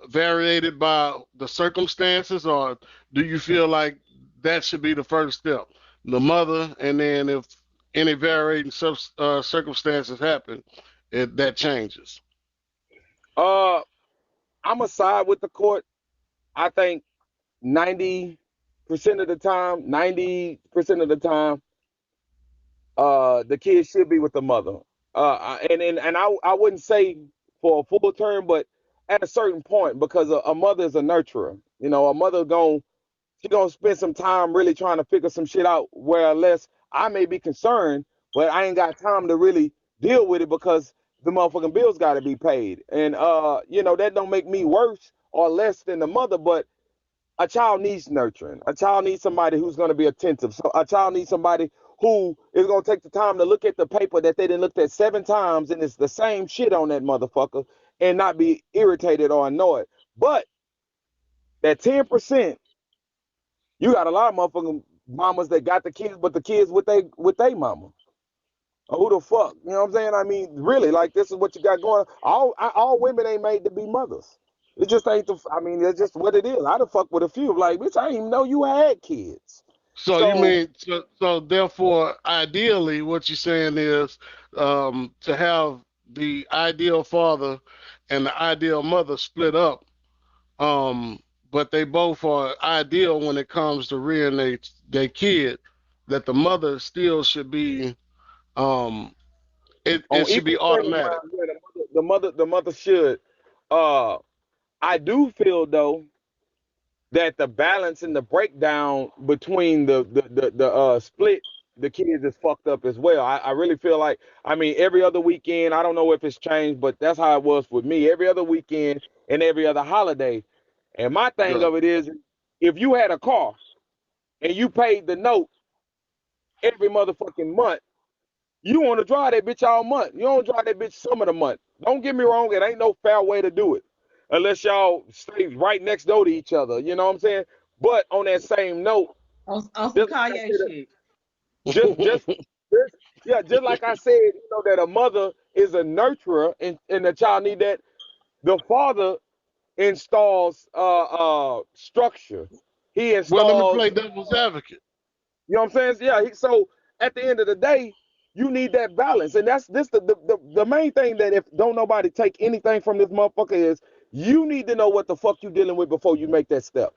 variated by the circumstances, or do you feel like that should be the first step, the mother, and then if any varying circumstances happen, that changes? Uh, I'm a side with the court. I think 90% of the time, 90% of the time, the kid should be with the mother. And I wouldn't say for a full term, but at a certain point, because a mother is a nurturer. You know, a mother she gonna spend some time really trying to figure some shit out. Where unless I may be concerned, but I ain't got time to really deal with it because the motherfucking bills got to be paid. And that don't make me worse or less than the mother, but a child needs nurturing. A child needs somebody who's going to be attentive. So a child needs somebody who is going to take the time to look at the paper that they didn't look at 7 times and it's the same shit on that motherfucker and not be irritated or annoyed. But that 10%, you got a lot of motherfucking mamas that got the kids, but the kids with they mama. Who the fuck? You know what I'm saying? I mean, really, like this is what you got going. All women ain't made to be mothers. It just ain't I mean, it's just what it is. I done fuck with a few. Like, bitch, I didn't even know you had kids. So you So mean so therefore, ideally, what you're saying is to have the ideal father and the ideal mother split up, um, but they both are ideal when it comes to rearing their kid. That the mother still should be it on should be equal training automatic. ground, yeah, the mother should. Uh, I do feel though that the balance and the breakdown between the split the kids is fucked up as well. I really feel like I mean every other weekend, I don't know if it's changed, but that's how it was with me. Every other weekend and every other holiday. And my thing Yeah. of it is if you had a car and you paid the note every motherfucking month, you want to drive that bitch all month. You don't drive that bitch some of the month. Don't get me wrong, it ain't no fair way to do it. Unless y'all stay right next door to each other. You know what I'm saying? But on that same note, On some just like I Kanye said, shit. just yeah, just like I said, that a mother is a nurturer and the child need that. The father installs structure. He Well, let me play installs, devil's advocate. you know what I'm saying? Yeah. So at the end of the day, you need that balance, and that's this the main thing that if don't nobody take anything from this motherfucker is you need to know what the fuck you dealing with before you make that step.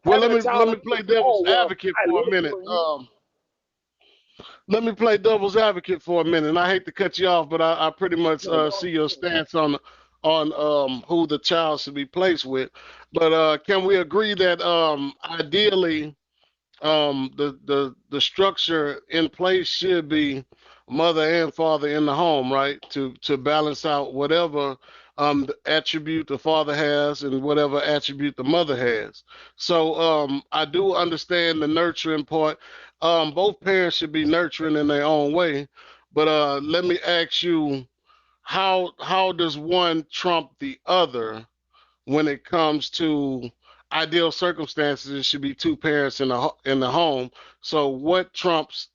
Well, Having a let child, me play devil's oh well, advocate I for a love minute. you and you. Let me play devil's advocate for a minute. And I hate to cut you off, but I pretty much No, see go your stance on who the child should be placed with. But can we agree that ideally the structure in place should be mother and father in the home, right? To balance out whatever the attribute the father has and whatever attribute the mother has. So I do understand the nurturing part. Both parents should be nurturing in their own way. But let me ask you, how does one trump the other when it comes to ideal circumstances, it should be two parents in the home. So what trumps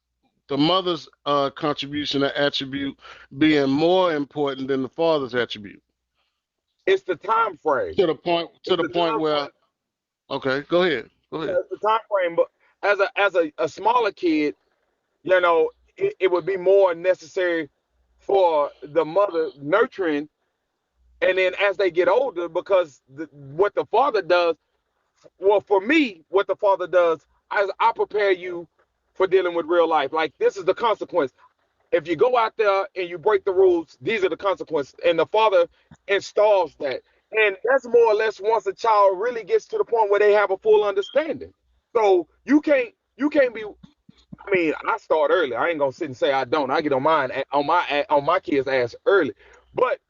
the mother's contribution or attribute being more important than the father's attribute? It's the time frame. To the point It's the time where, frame. okay, go ahead. Go ahead. It's the time frame. But as a smaller kid, you know, it would be more necessary for the mother nurturing, and then as they get older, because what the father does, well, for me, what the father does, I prepare you for dealing with real life. Like, this is the consequence. If you go out there and you break the rules, these are the consequences. And the father installs that. And that's more or less once a child really gets to the point where they have a full understanding. So you can't be. I mean, I start early. I ain't gonna sit and say I don't. I get on my kids' ass early, but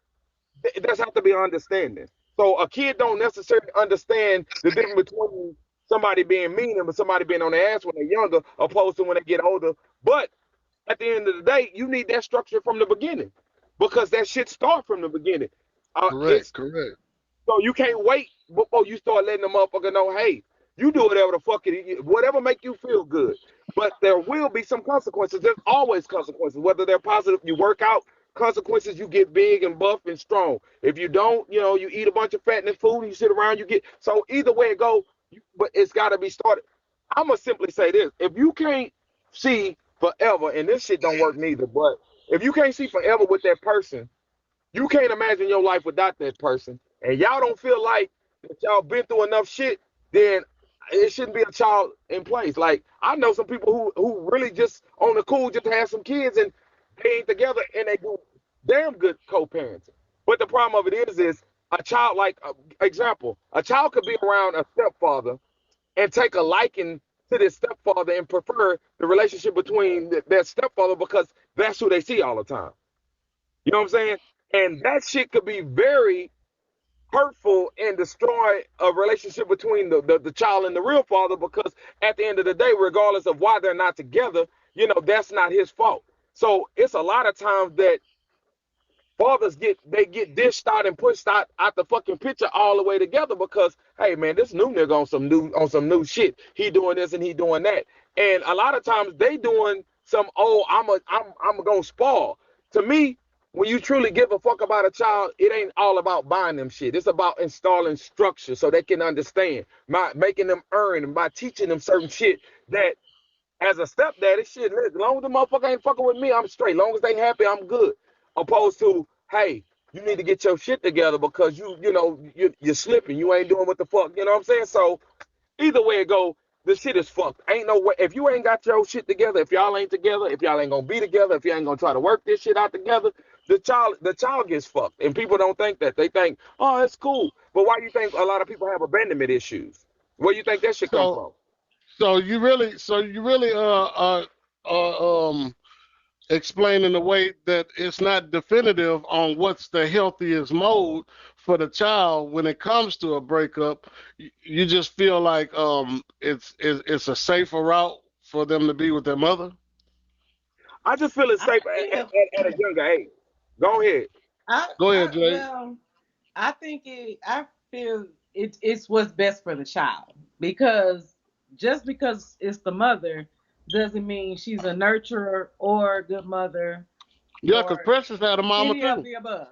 it does have to be understanding. So a kid don't necessarily understand the difference between somebody being mean and somebody being on their ass when they're younger, opposed to when they get older. But at the end of the day, you need that structure from the beginning, because that shit start from the beginning. Correct, It's correct. so you can't wait before you start letting the motherfucker know, hey, you do whatever the fuck whatever make you feel good. But there will be some consequences. There's always consequences, whether they're positive. You work out, consequences. You get big and buff and strong. If you don't, you eat a bunch of fattening food and you sit around, you get. So either way it go, but it's got to be started. I'm gonna simply say this: if you can't see forever, and this shit don't work neither, but if you can't see forever with that person, you can't imagine your life without that person, and y'all don't feel like that y'all been through enough shit, then it shouldn't be a child in place. Like, I know some people who really just on the cool just have some kids and they ain't together and they do damn good co-parenting. But the problem of it is a child, like, example, a child could be around a stepfather and take a liking to this stepfather and prefer the relationship between their stepfather because that's who they see all the time. You know what I'm saying? And that shit could be very hurtful and destroy a relationship between the child and the real father, because at the end of the day, regardless of why they're not together, that's not his fault. So it's a lot of times that fathers get dished out and pushed out the fucking picture all the way together because, hey man, this new nigga on some new shit. He doing this and he doing that. And a lot of times they doing some, oh, I'm gonna spoil. To me, when you truly give a fuck about a child, it ain't all about buying them shit. It's about installing structure so they can understand, by making them earn, and by teaching them certain shit that, as a stepdaddy, shit, as long as the motherfucker ain't fucking with me, I'm straight. Long as they happy, I'm good. Opposed to, hey, you need to get your shit together because you're slipping. You ain't doing what the fuck. You know what I'm saying? So either way it go, the shit is fucked. Ain't no way. If you ain't got your shit together, if y'all ain't together, if y'all ain't gonna be together, if you ain't gonna try to work this shit out together, the child gets fucked. And people don't think that. They think, oh, it's cool. But why do you think a lot of people have abandonment issues? Where do you think that shit come So from? so you really explain in a way that it's not definitive on what's the healthiest mode for the child when it comes to a breakup. You just feel like it's a safer route for them to be with their mother. I just feel it's I safe feel at a younger age. Go ahead. I Go I ahead, Jay. well I feel it's what's best for the child, because just because it's the mother doesn't mean she's a nurturer or a good mother Yeah, because or Precious had a mama any of too. the above.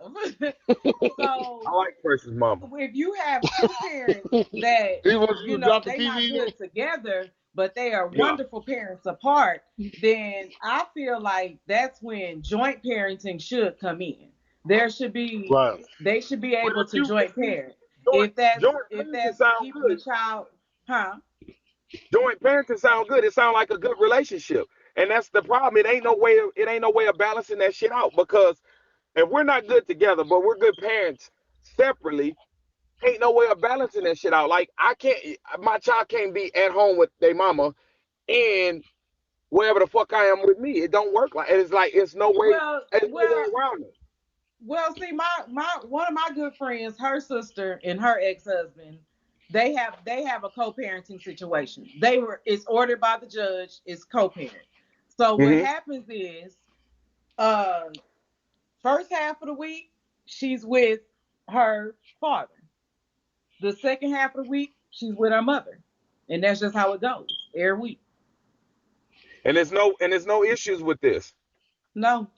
So I like Precious Mama. if you have two parents that He wants you to drop the they not TV. good together, but they are Yeah. wonderful parents apart, then I feel like that's when joint parenting should come in. There should be Right. they should be But able if to you if joint you parent. joint If that's joint if parenting that's sound keeping the good. child, huh? Joint parenting sound good. It sound like a good relationship. And that's the problem. It ain't no way of balancing that shit out, because if we're not good together, but we're good parents separately, ain't no way of balancing that shit out. Like, my child can't be at home with their mama and wherever the fuck I am with me. It don't work like it's like Well, it's no way well, around it. see, my one of my good friends, her sister and her ex-husband, they have a co-parenting situation. It's ordered by the judge, it's co-parent. So what Hmm. happens is, uh first half of the week she's with her father. The second half of the week she's with her mother, and that's just how it goes every week. And there's no issues with this. No,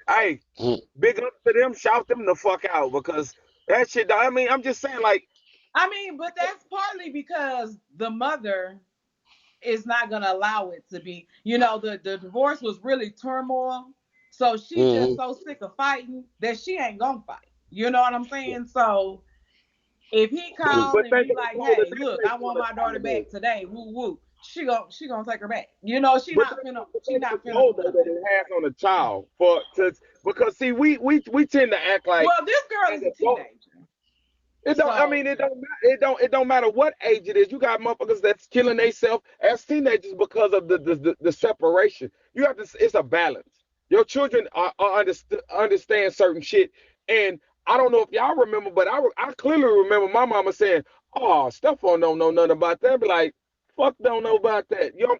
Hey, Mm. big up to them, shout them the fuck out because that shit. I mean, I'm just saying, like, I mean, but that's partly because the mother is not gonna allow it to be. You know, the divorce was really turmoil, so she just Mhm. so sick of fighting that she ain't gonna fight. You know what I'm saying? So if he call but and think be of the like, role that "Hey, they look, play I for want the my daughter child. back today," woo woo, she gonna take her back. You know, But she think of not the finna role do though that nothing. it has on a child because see we tend to act like Well, this girl as is a adults. teenager, It don't. I mean, so it don't matter what age it is. You got motherfuckers that's killing themselves as teenagers because of the separation. You have to. It's a balance. Your children understand certain shit, and I don't know if y'all remember, but I clearly remember my mama saying, "Oh, Stephon don't know nothing about that." Be like, "Fuck, don't know about that." You know,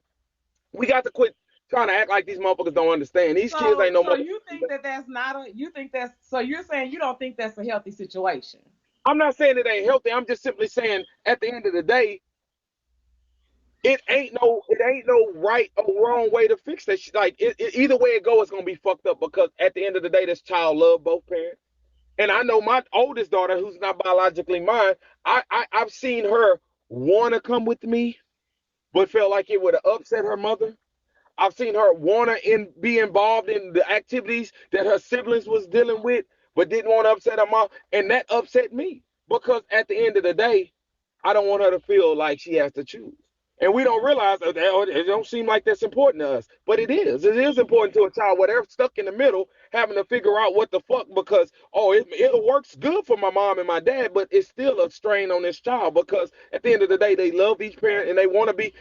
we got to quit trying to act like these motherfuckers don't understand. These kids ain't no so motherfuckers. you think that that's not a you think that's so you're saying you don't think that's a healthy situation. I'm not saying it ain't healthy. I'm just simply saying at the end of the day, it ain't no right or wrong way to fix that shit. Like either way it go, it's gonna be fucked up because at the end of the day, this child love both parents. And I know my oldest daughter, who's not biologically mine, I've seen her want to come with me, but felt like it would have upset her mother. I've seen her want to be involved in the activities that her siblings was dealing with, but didn't want to upset her mom, and that upset me because at the end of the day, I don't want her to feel like she has to choose. And we don't realize that it don't seem like that's important to us, but it is. It is important to a child where they're stuck in the middle, having to figure out what the fuck because it works good for my mom and my dad, but it's still a strain on this child because at the end of the day, they love each parent and they want to be.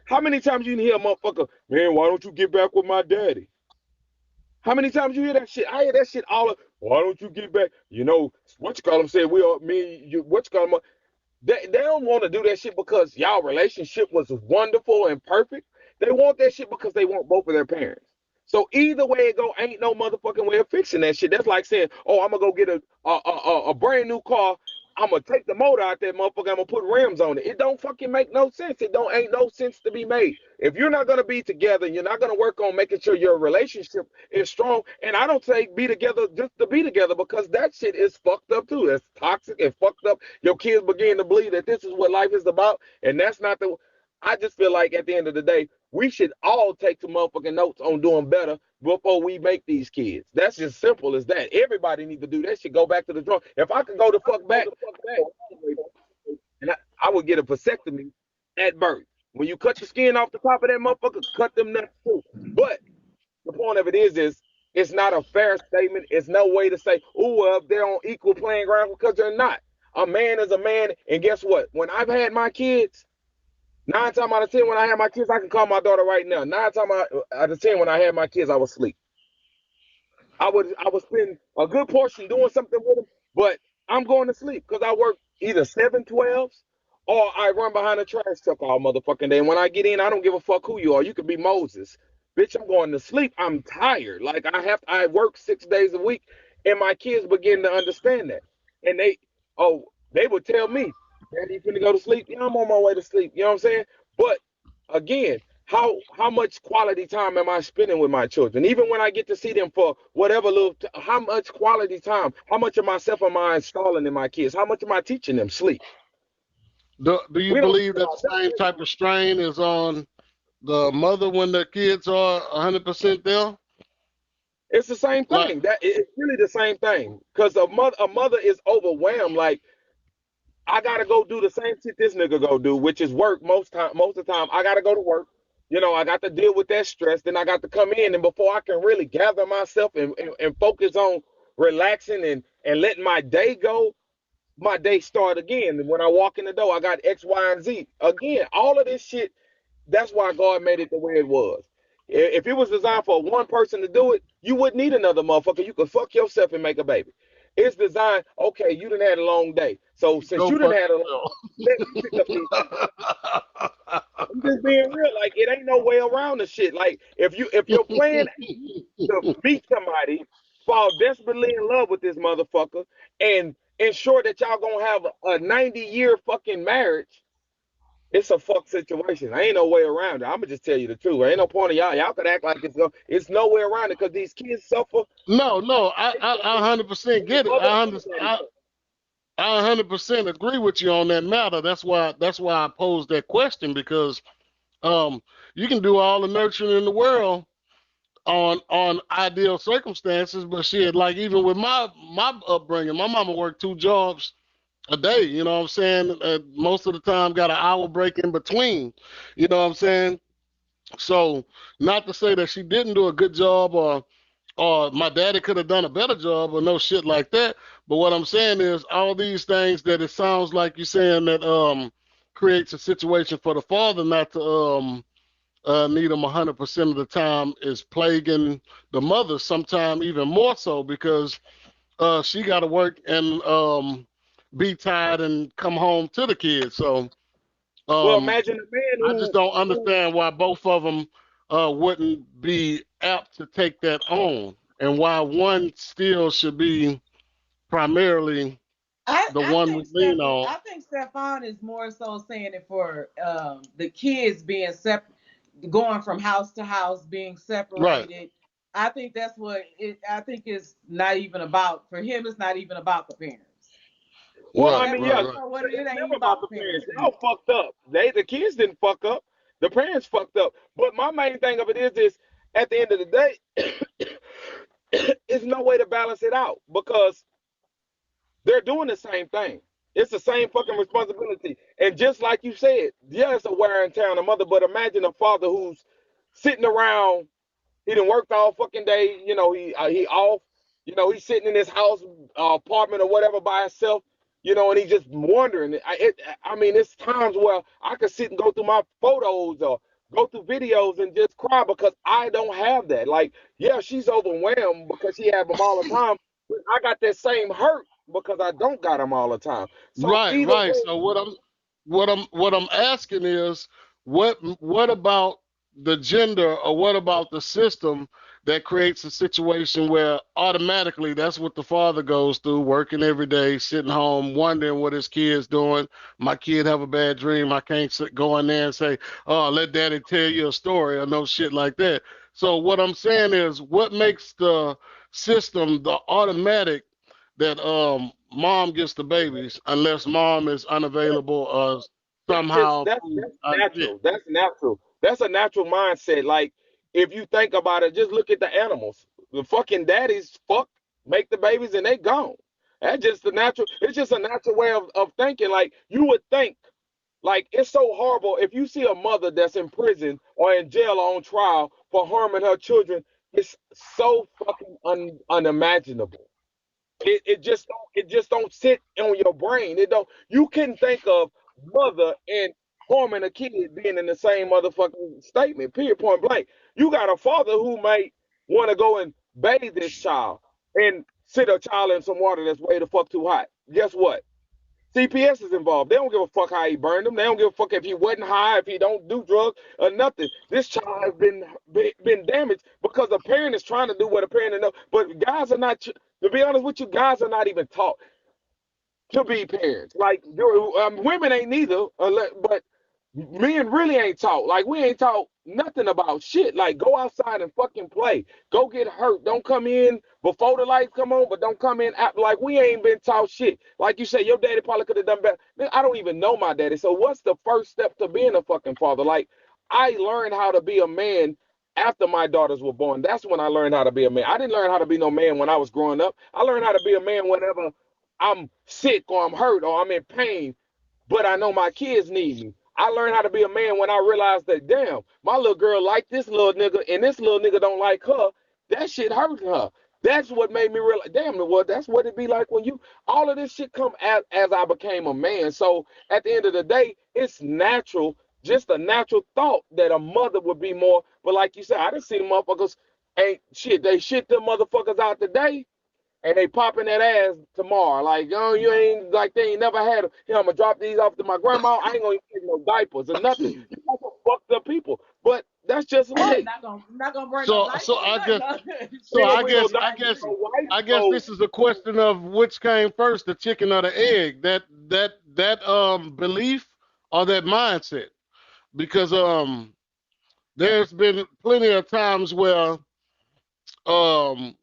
How many times you hear a motherfucker, man? Why don't you get back with my daddy? How many times you hear that shit? I hear that shit all. Why don't you get back? You know what you call them? Said we are me. You what you call them? They don't want to do that shit because y'all relationship was wonderful and perfect. They want that shit because they want both of their parents. So either way it go, ain't no motherfucking way of fixing that shit. That's like saying, oh, I'm gonna go get a brand new car. I'm gonna take the motor out that motherfucker. I'm gonna put rims on it. It don't fucking make no sense. It don't ain't no sense to be made. If you're not gonna be together, you're not gonna work on making sure your relationship is strong. And I don't say be together just to be together because that shit is fucked up too. That's toxic and fucked up. Your kids begin to believe that this is what life is about, and that's not the. I just feel like at the end of the day, we should all take some motherfucking notes on doing better before we make these kids. That's just simple as that. Everybody need to do that shit. Go back to the drawing. If I could go the fuck back, and I would get a vasectomy at birth. When you cut the skin off the top of that motherfucker, cut them nuts too. But the point of it is it's not a fair statement. It's no way to say, oh, well, they're on equal playing ground because they're not. A man is a man, and guess what? When I've had my kids, 9 times out of 10, when I had my kids, I can call my daughter right now. 9 times out of 10, when I had my kids, I was asleep. I would spend a good portion doing something with them, but I'm going to sleep because I work either 7/12s or I run behind a trash truck all motherfucking day. And when I get in, I don't give a fuck who you are. You could be Moses. Bitch, I'm going to sleep. I'm tired. Like I work 6 days a week, and my kids begin to understand that. And they would tell me, Daddy, you finna go to sleep? Yeah, I'm on my way to sleep. You know what I'm saying? But again, how much quality time am I spending with my children? Even when I get to see them for whatever how much quality time, how much of myself am I installing in my kids? How much am I teaching them sleep? Do you We don't believe that the same type of strain is on the mother when the kids are 100% there? It's the same Like, thing. It's really the same thing. Because a mother is overwhelmed. Like I gotta go do the same shit this nigga go do, which is work most of the time. I gotta go to work. You know, I got to deal with that stress. Then I got to come in, and before I can really gather myself and focus on relaxing and letting my day go, my day start again. And when I walk in the door, I got X, Y, and Z. Again, all of this shit, that's why God made it the way it was. If it was designed for one person to do it, you wouldn't need another motherfucker. You could fuck yourself and make a baby. It's designed, okay, you done had a long day. So since go you done fuck had a long day, let me pick up these. yourself. I'm just being real. Like it ain't no way around the shit. Like if your plan to meet somebody, fall desperately in love with this motherfucker, and ensure that y'all gonna have a 90-year fucking marriage, it's a fuck situation. Ain't no way around it. I'm gonna just tell you the truth. Ain't no point of y'all. Y'all could act like it's no way around it because these kids suffer. No, I 100% get it. I 100% agree with you on that matter. That's why I posed that question, because you can do all the nurturing in the world on ideal circumstances, but shit, like even with my upbringing, my mama worked 2 jobs a day. You know what I'm saying? Most of the time, got an hour break in between. You know what I'm saying? So, not to say that she didn't do a good job, or my daddy could have done a better job, or no shit like that. But what I'm saying is all these things that it sounds like you're saying that creates a situation for the father not to need him 100% of the time is plaguing the mother, sometime even more so, because she got to work and be tired and come home to the kids. So Well, um, imagine a man I just don't understand why both of them wouldn't be apt to take that on, and why one still should be primarily the one we lean on. I think Stefan is more so saying it for the kids being separate, going from house to house, being Right, separated. I think that's what it. I think it's not even about for him. It's not even about the parents. Well, Well, I right, mean, right, yeah, right. it it's ain't never even about about the the parents parents. for me. Y'all fucked up. The kids didn't fuck up. The parents fucked up. But my main thing of it is at the end of the day, it's no way to balance it out because they're doing the same thing. It's the same fucking responsibility. And just like you said, yeah, it's a wear and tear on the mother, but imagine a father who's sitting around. He done worked all fucking day. He off. He's sitting in his house, apartment or whatever by himself. And he's just wondering. I mean, it's times where I could sit and go through my photos or go through videos and just cry because I don't have that. Like, yeah, she's overwhelmed because she have them all the time. But I got that same hurt because I don't got them all the time. So Right, either right. way, So what I'm asking is what about the gender, or what about the system that creates a situation where automatically that's what the father goes through, working every day, sitting home, wondering what his kid's doing. My kid have a bad dream. I can't go in there and say, "Oh, let daddy tell you a story," or no shit like that. So what I'm saying is, what makes the system the automatic that mom gets the babies unless mom is unavailable or That's just somehow proves that's unfit. natural. That's natural. That's a natural mindset. Like if you think about it, just look at the animals. The fucking daddies make the babies and they gone. That's just the natural. It's just a natural way of thinking. Like you would think, like it's so horrible if you see a mother that's in prison or in jail or on trial for harming her children. It's so fucking unimaginable. It just don't sit on your brain. It don't. You couldn't think of mother and harming a kid being in the same motherfucking statement. Period. Point blank. You got a father who may want to go and bathe this child and sit a child in some water that's way the fuck too hot. Guess what? CPS is involved. They don't give a fuck how he burned them. They don't give a fuck if he wasn't high, if he don't do drugs or nothing. This child has been damaged because the parent is trying to do what a parent knows. But guys are not. To be honest with you, guys are not even taught to be parents. Like women ain't neither, but men really ain't taught. Like we ain't taught nothing about shit. Like go outside and fucking play. Go get hurt. Don't come in before the lights come on, but don't come in after. Like we ain't been taught shit. Like you said, your daddy probably could have done better. Man, I don't even know my daddy. So what's the first step to being a fucking father? Like I learned how to be a man after my daughters were born. That's when I learned how to be a man. I didn't learn how to be no man when I was growing up. I learned how to be a man whenever I'm sick or I'm hurt or I'm in pain, but I know my kids need me. I learned how to be a man when I realized that, damn, my little girl like this little nigga and this little nigga don't like her. That shit hurt her. That's what made me realize, damn, well, that's what it be like when you, all of this shit come as I became a man. So at the end of the day, it's natural, just a natural thought that a mother would be more. But like you said, I done seen motherfuckers ain't shit. They shit them motherfuckers out today and they popping that ass tomorrow. Like, oh, you ain't like they ain't never had them. I'm gonna drop these off to my grandma. I ain't gonna even take no diapers or nothing. You got some fucked up people. But that's That's just life. not gonna bring So no life so on I guess nothing. so Ain't I gonna bring no guess dice I to guess your wife. I guess So this is a question of which came first, the chicken or the egg, that belief or that mindset. Because there's been plenty of times where um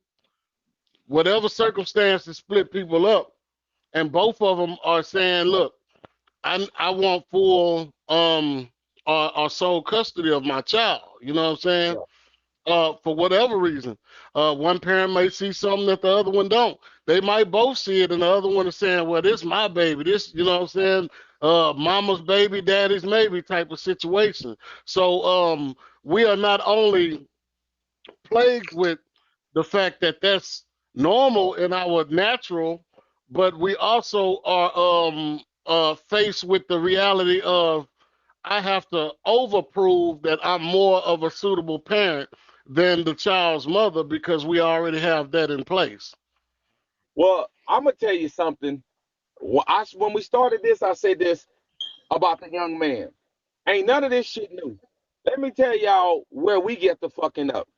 whatever circumstances split people up, and both of them are saying, look, I want full or sole custody of my child. You know what I'm saying? yeah. For whatever reason. One parent may see something that the other one don't. They might both see it, and the other one is saying, well, this is my baby. This, you know what I'm saying? Mama's baby, daddy's maybe type of situation. So we are not only plagued with the fact that that's normal in our natural, but we also are faced with the reality of I have to overprove that I'm more of a suitable parent than the child's mother because we already have that in place. Well, I'm gonna tell you something. When we started this, I said this about the young man. Ain't none of this shit new. Let me tell y'all where we get the fucking up.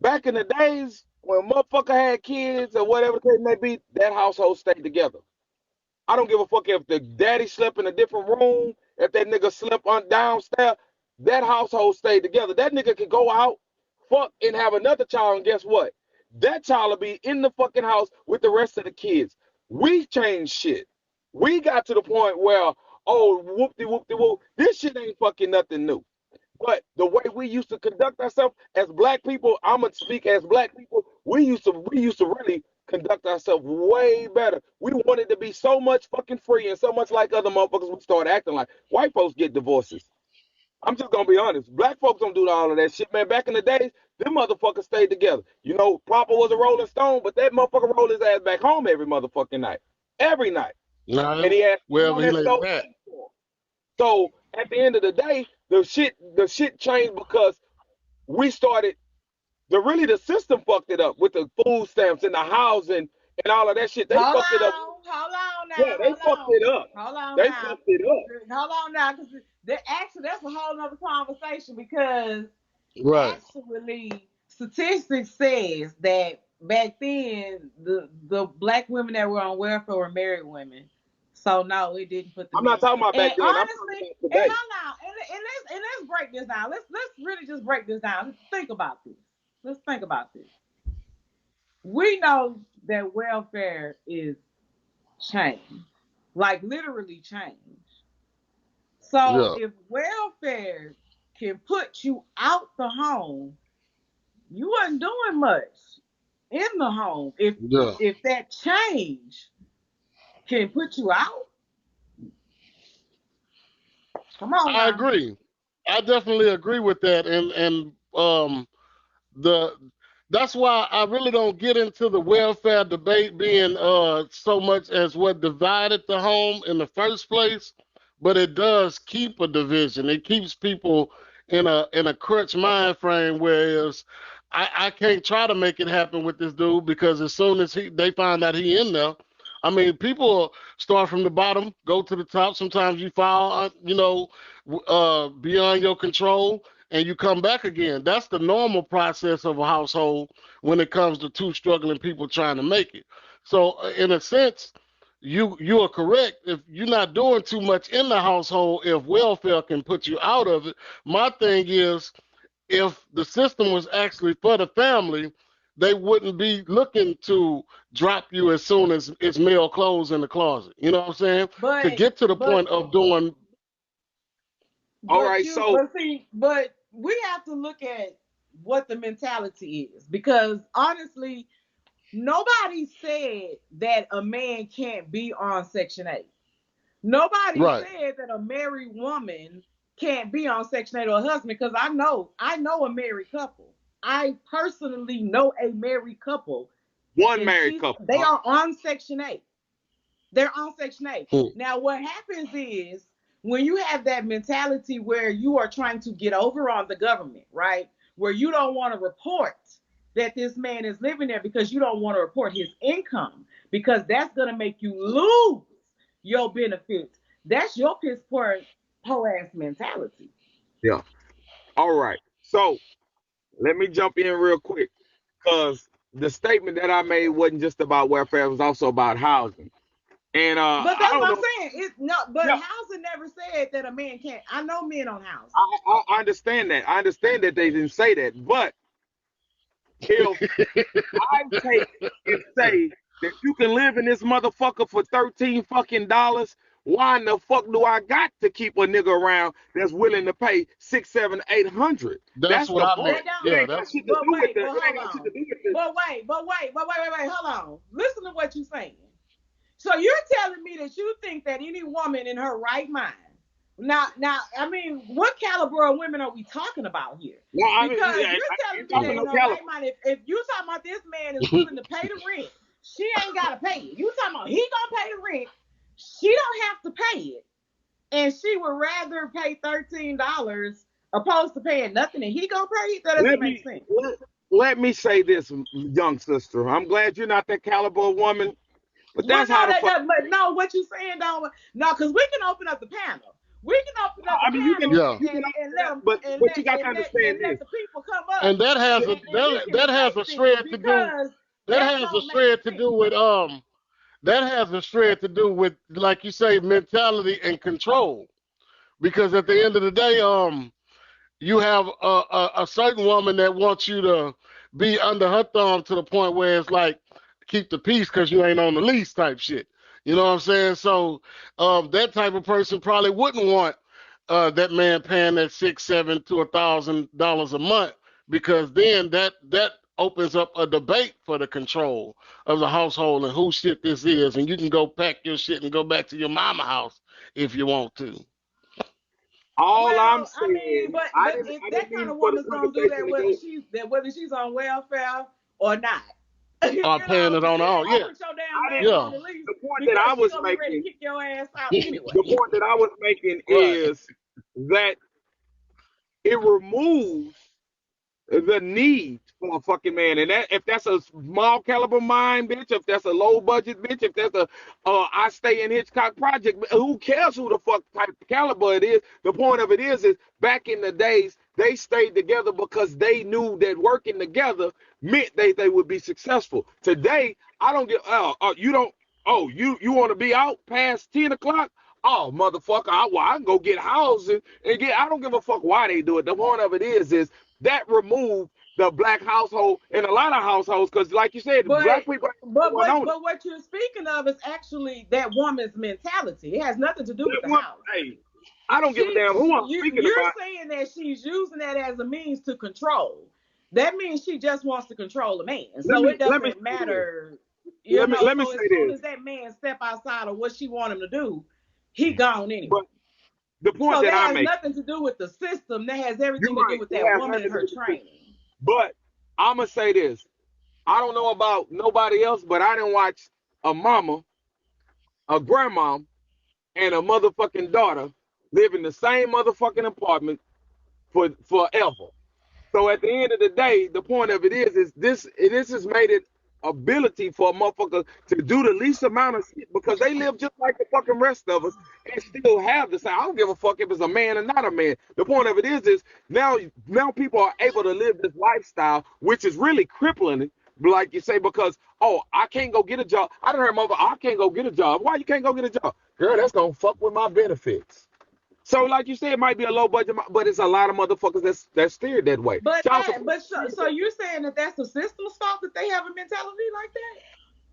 Back in the days when motherfucker had kids or whatever the case may be, that household stayed together. I don't give a fuck if the daddy slept in a different room, if that nigga slept on downstairs. That household stayed together. That nigga could go out, fuck, and have another child, and guess what? That child will be in the fucking house with the rest of the kids. We changed shit. We got to the point where, oh, whoop-de whoop-de whoop, this shit ain't fucking nothing new. But the way we used to conduct ourselves as black people, I'ma speak as black people, we used to really conduct ourselves way better. We wanted to be so much fucking free and so much like other motherfuckers. We started acting like white folks get divorces. I'm just gonna be honest. Black folks don't do all of that shit, man. Back in the days, them motherfuckers stayed together. You know, Papa was a Rolling Stone, but that motherfucker rolled his ass back home every motherfucking night. Every night. And Right? he had Wherever on he that laid stove. it at. So at the end of the day, the shit changed because we started the system fucked it up with the food stamps and the housing and all of that shit. They fucked it up. Hold on Yeah, now, they fucked it up. hold on They now, fucked it up. hold on now, because actually that's a whole nother conversation because Right. actually statistics says that back then the black women that were on welfare were married women. So no, it didn't put the I'm not men. talking about And back then. I'm talking honestly, about and today. hold on, and let's break this down. Let's really just break this down. Let's think about this. Let's think about this. We know that welfare is change, like literally change. So Yeah. if welfare can put you out the home, you wasn't doing much in the home. If Yeah. if that change can put you out, come on I now. agree. I definitely agree with that. And the that's why I really don't get into the welfare debate being so much as what divided the home in the first place, but it does keep a division. It keeps people in a crutch mind frame, whereas I can't try to make it happen with this dude because as soon as they find out he in there, I mean, people start from the bottom, go to the top. Sometimes you fall, beyond your control, and you come back again. That's the normal process of a household when it comes to two struggling people trying to make it. So, in a sense, you are correct. If you're not doing too much in the household, if welfare can put you out of it, my thing is if the system was actually for the family, they wouldn't be looking to drop you as soon as it's male clothes in the closet. You know what I'm saying? To But get to the but point of doing All right, so but we have to look at what the mentality is because honestly, nobody said that a man can't be on Section 8. Nobody right, said that a married woman can't be on Section 8 or a husband because I know a married couple. I personally know a married couple one and married couple, they huh? are on Section 8. They're on Section 8. hmm, Now, what happens is when you have that mentality where you are trying to get over on the government, right? Where you don't want to report that this man is living there because you don't want to report his income because that's going to make you lose your benefits. That's your piss poor hoe ass mentality. Yeah. All right. So let me jump in real quick, because the statement that I made wasn't just about welfare; it was also about housing. And But I that's don't what I'm know. saying. It's no, but Yeah, housing never said that a man can't. I know men on housing. I understand that. I understand that they didn't say that. But if I take and say that you can live in this motherfucker for 13 fucking dollars, why in the fuck do I got to keep a nigga around that's willing to pay 6, 7, 800? That's That's what the I point. That meant. It don't. Yeah, ain't got that's shit to But do with wait, the. but It ain't hold got shit on. to do with the. But wait. Hold on. Listen to what you're saying. So you're telling me that you think that any woman in her right mind. Now, I mean, what caliber of women are we talking about here? No, I mean, Because yeah, you're I telling ain't me talking that mm. in no her caliber. right mind, if you talking about this man is willing to pay the rent, she ain't gotta pay it. You talking about he gonna pay the rent, she don't have to pay it, and she would rather pay $13 opposed to paying nothing, and he gonna pay it. That doesn't Let make me sense. let me say this, young sister. I'm glad you're not that caliber of woman, but Well, that's no, how the fuck. but no, what you saying don't. No, because we can open up the panel. We can open up the I mean, you can panel Yeah, you can and open let up, them but you got to understand and let this. the people come up and that has a and we can that has debate a this shred to do. because That that has a don't make shred to sense. do with That has a shred to do with, like you say, mentality and control. Because at the end of the day, you have a certain woman that wants you to be under her thumb to the point where it's like keep the peace because you ain't on the lease type shit. You know what I'm saying? So that type of person probably wouldn't want that man paying that six, seven to $1,000 a month because then that opens up a debate for the control of the household and whose shit this is, and you can go pack your shit and go back to your mama house if you want to. All I'm Well, I mean, saying, but if I that didn't kind mean of for the woman's gonna do conversation that to go. whether she's on welfare or not. You Or paying know, it on she all. ain't gonna Yeah, put your damn I man didn't. on yeah. the lease The point that because I she was gonna be ready to making, kick your ass out the anyway. point that I was making Right. is that it removes the need for a fucking man. And that if that's a small caliber mine, bitch, if that's a low budget bitch, if that's a I stay in Hitchcock project, who cares who the fuck type of caliber it is? The point of it is back in the days they stayed together because they knew that working together meant they would be successful. Today, I don't get you don't you want to be out past 10 o'clock? Oh motherfucker, I can go get housing and get I don't give a fuck why they do it. The point of it is that removed the black household in a lot of households because, like you said, But black people but going what on it. but what you're speaking of is actually that woman's mentality. It has nothing to do with That the one, house. hey, I don't give a damn who I'm speaking You're about. saying that she's using that as a means to control. That means she just wants to control a man. Let So it me doesn't say this. matter, you know. Let me So say as soon this. as that man step outside of what she want him to do, he gone But anyway. the point So that that I has make, nothing to do with the system. That has you're everything to do right. with It that has woman and nothing to her do with this. training. But I'm gonna say this. I don't know about nobody else, but I didn't watch a mama, a grandma, and a motherfucking daughter live in the same motherfucking apartment for forever. So at the end of the day, the point of it is this has made it ability for a motherfucker to do the least amount of shit because they live just like the fucking rest of us and still have the same. I don't give a fuck if it's a man or not a man. The point of it is now people are able to live this lifestyle, which is really crippling. Like you say, because I can't go get a job. I done heard mother, I can't go get a job. Why you can't go get a job? Girl, that's gonna fuck with my benefits. So, like you said, it might be a low budget, but it's a lot of motherfuckers that's steered that way. Child support. So you're saying that that's the system's fault that they have a mentality like that?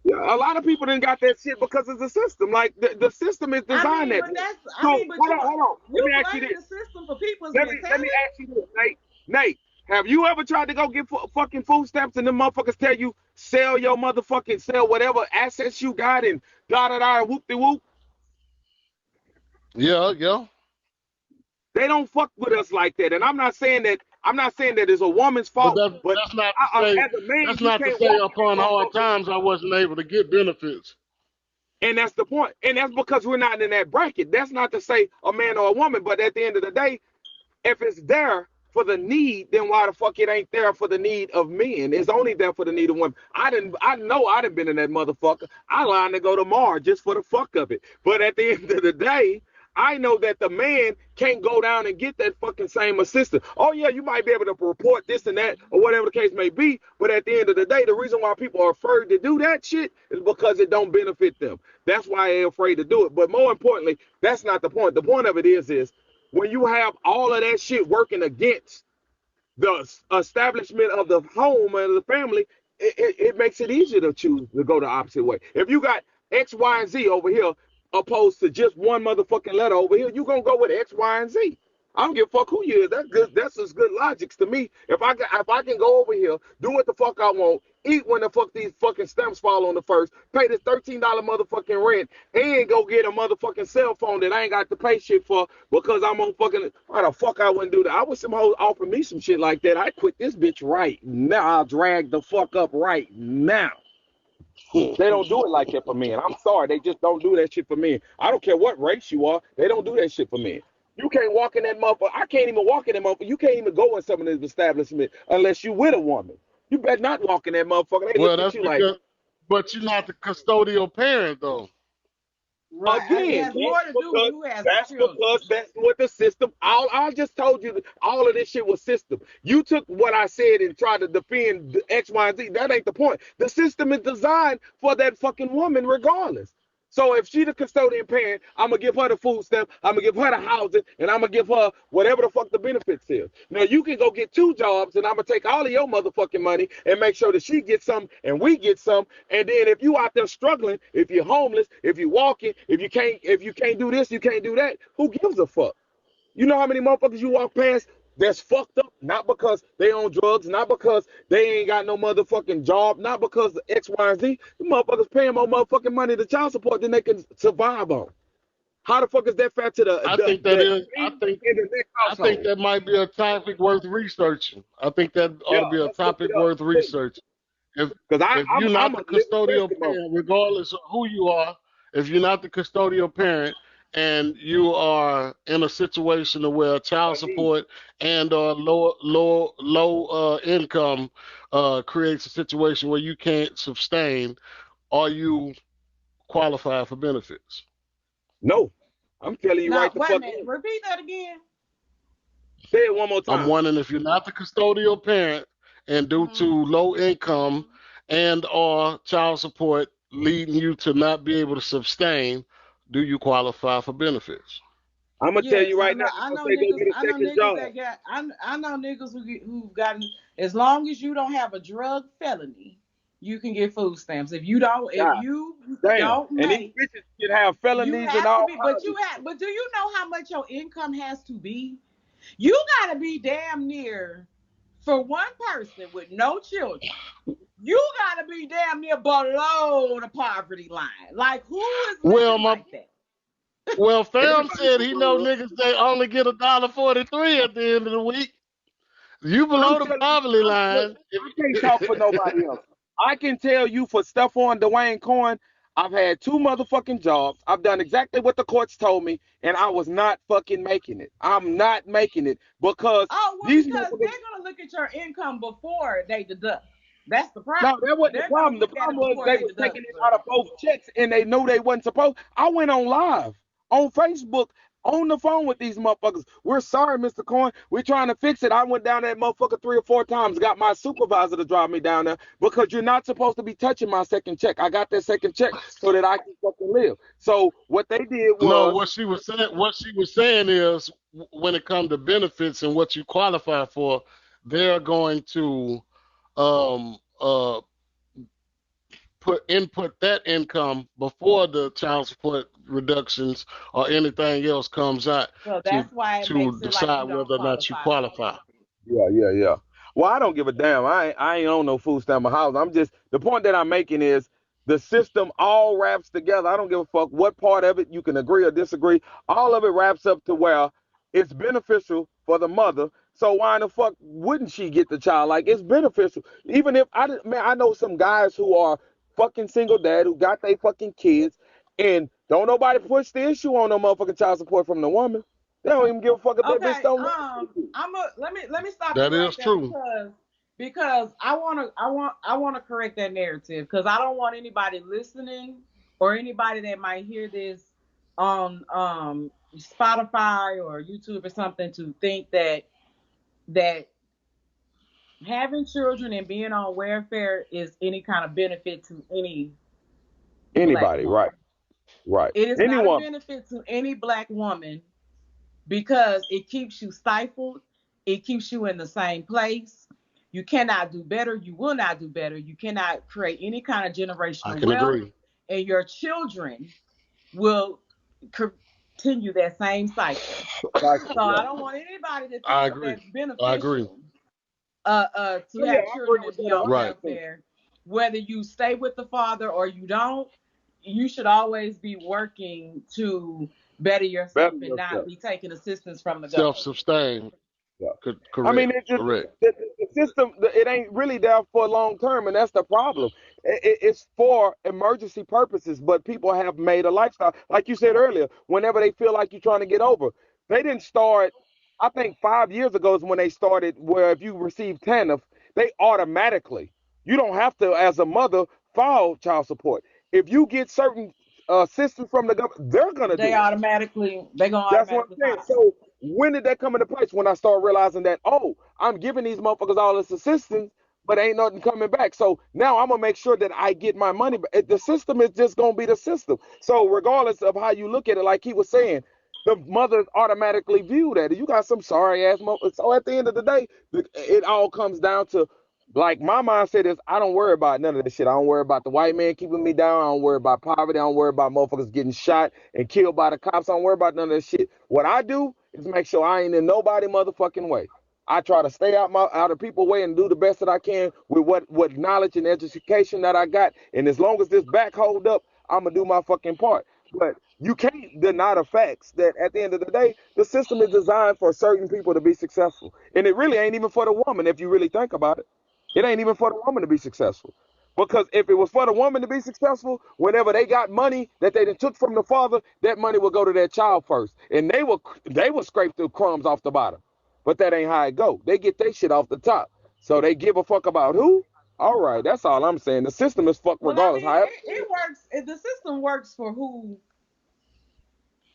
Yeah, a lot of people didn't got that shit because it's a system. Like the system is designed that way. So But hold on. Let me you ask you blame this. the system for people's Let me mentality. ask you this, Nate. Nate, have you ever tried to go get fucking food stamps and them motherfuckers tell you sell whatever assets you got and da da da whoop de whoop? Yeah, yeah. They don't fuck with us like that. And I'm not saying that it's a woman's But fault, but that's not to say as a man, that's you not to can't say walk in that upon hard motherfucker. times I wasn't able to get benefits. And that's the point. And that's because we're not in that bracket. That's not to say a man or a woman, but at the end of the day, if it's there for the need, then why the fuck it ain't there for the need of men? It's only there for the need of women. I know I done been in that motherfucker. I lined to go to Mars just for the fuck of it. But at the end of the day, I know that the man can't go down and get that fucking same assistance. Oh yeah, you might be able to report this and that or whatever the case may be, but at the end of the day, the reason why people are afraid to do that shit is because it don't benefit them. That's why they're afraid to do it. But more importantly, that's not the point. The point of it is when you have all of that shit working against the establishment of the home and the family, it makes it easier to choose to go the opposite way. If you got X, Y, and Z over here, opposed to just one motherfucking letter over here, you gonna go with X, Y, and Z. I don't give a fuck who you is. That's good. That's just good logics to me. If I can go over here, do what the fuck I want, eat when the fuck these fucking stamps fall on the first, pay this $13 motherfucking rent, and go get a motherfucking cell phone that I ain't got to pay shit for because I'm on fucking. Why the fuck I wouldn't do that? I wish some hoes offer me some shit like that. I'd quit this bitch right now. I'll drag the fuck up right now. They don't do it like that for men. I'm sorry, they just don't do that shit for men. I don't care what race you are, they don't do that shit for men. You can't walk in that motherfucker. I can't even walk in that motherfucker. You can't even go in some of this establishment unless you with a woman. You better not walk in that motherfucker. They Well, look at that's you like, because, but you're not the custodial parent though. Right. It again, has more to do with who has the children. that's what the system. All I just told you, all of this shit was system. You took what I said and tried to defend the X, Y, and Z. That ain't the point. The system is designed for that fucking woman, regardless. So if she the custodian parent, I'm gonna give her the food stamp, I'm gonna give her the housing, and I'm gonna give her whatever the fuck the benefits is. Now you can go get 2 jobs, and I'm gonna take all of your motherfucking money and make sure that she gets some and we get some. And then if you out there struggling, if you're homeless, if you're walking, if you can't do this, you can't do that, who gives a fuck? You know how many motherfuckers you walk past that's fucked up, not because they on drugs, not because they ain't got no motherfucking job, not because of X, Y, and Z. The motherfuckers paying more motherfucking money to child support than they can survive on. How the fuck is that fair to I think that is. in the next I think household? that might be a topic worth researching. I think that ought Yeah, to be a let's look it topic up. worth researching. If Because if I'm you're not I'm a the living custodial testimony. parent, regardless of who you are, if you're not the custodial parent and you are in a situation where child support and or low income creates a situation where you can't sustain, are you qualified for benefits? No, I'm telling you Now, right the wait a fuck minute. now. Repeat that again. Say it one more I'm time. wondering if you're not the custodial parent and due to Mm-hmm. low income and or child support leading you to not be able to sustain, do you qualify for benefits? I'm gonna tell Yes, you I right know. now. I I'm gonna know say go niggas. get a I know second niggas job. that got. I know niggas who've gotten. As long as you don't have a drug felony, you can get food stamps. If you don't, if God you damn. don't And these make, bitches can have you felonies and have to all be. But kinds you of have. But do you know how much your income has to be? You gotta be damn near for one person with no children. You gotta be damn near below the poverty line. Like who is Well, living my like that? well, fam everybody said go he know below. niggas they only get $1.43 at the end of the week. You I'm below the telling you, poverty look, line. I can't talk for nobody else. I can tell you for Stephon Dwayne Cohen, I've had 2 motherfucking jobs. I've done exactly what the courts told me, and I was not fucking making it. I'm not making it because Oh, well, these because they're motherfuckers. gonna look at your income before they deduct. That's the No, problem. that wasn't the They're gonna problem. The look at problem it was before they they was taking deduct. it out So. of both checks, and they knew they wasn't supposed. I went on live on Facebook on the phone with these motherfuckers. We're sorry, Mr. Cohen. We're trying to fix it. I went down that motherfucker 3 or 4 times, got my supervisor to drive me down there because you're not supposed to be touching my second check. I got that second check so that I can fucking live. So what they did No, was what she was saying is when it comes to benefits and what you qualify for, they're going to um uh input that income before the child support reductions or anything else comes out So to that's why it to makes it like decide you don't whether or not you qualify for qualify. benefits. yeah. Well, I don't give a damn. I ain't on no food stamp or house. I'm just the point that I'm making is the system all wraps together. I don't give a fuck what part of it you can agree or disagree. All of it wraps up to where it's beneficial for the mother. So why in the fuck wouldn't she get the child? Like it's beneficial. Even if I know some guys who are fucking single dad who got their fucking kids and don't nobody push the issue on no motherfucking child support from the woman. They don't even give a fuck if that bitch Okay, don't. let me stop you That right is there true. because I wanna correct that narrative because I don't want anybody listening or anybody that might hear this on Spotify or YouTube or something to think that having children and being on welfare is any kind of benefit to any black Anybody, woman. right? Right. It is not a Anyone. benefit to any black woman because it keeps you stifled. It keeps you in the same place. You cannot do better. You will not do better. You cannot create any kind of I generational can wealth, agree. and your children will continue that same cycle. Cycle, So yeah. I don't want anybody to I think agree. that's I agree. beneficial to Oh, yeah, have I agree children with and be that on Right. 100%. welfare. Whether you stay with the father or you don't, you should always be working to better Better yourself and not yourself. be taking assistance from the government. Self-sustained. Yeah. I Correct. mean, it just Correct. the system. It ain't really there for long term, and that's the problem. It's for emergency purposes, but people have made a lifestyle, like you said earlier. Whenever they feel like you're trying to get over, they didn't start. I think 5 years ago is when they started. Where if you receive TANF, they automatically. You don't have to, as a mother, file child support. If you get certain assistance from the government, they're gonna do it. They're gonna That's what automatically I'm saying. file. So when did that come into place? When I started realizing that, oh, I'm giving these motherfuckers all this assistance, but ain't nothing coming back. So now I'm gonna make sure that I get my money. But the system is just gonna be the system. So regardless of how you look at it, like he was saying, the mothers automatically view that. You got some sorry ass mother. So at the end of the day, it all comes down to, like, my mindset is I don't worry about none of this shit. I don't worry about the white man keeping me down. I don't worry about poverty. I don't worry about motherfuckers getting shot and killed by the cops. I don't worry about none of this shit. What I do is make sure I ain't in nobody motherfucking way. I try to stay out of people's way and do the best that I can with what knowledge and education that I got. And as long as this back hold up, I'm gonna do my fucking part. But you can't deny the facts that at the end of the day, the system is designed for certain people to be successful. And it really ain't even for the woman if you really think about it. It ain't even for the woman to be successful. Because if it was for the woman to be successful, whenever they got money that they done took from the father, that money will go to their child first, and they will scrape the crumbs off the bottom. But that ain't how it go. They get their shit off the top. So they give a fuck about who? All right, that's all I'm saying. The system is fucked Well, I regardless. mean, However, it works. The system works for who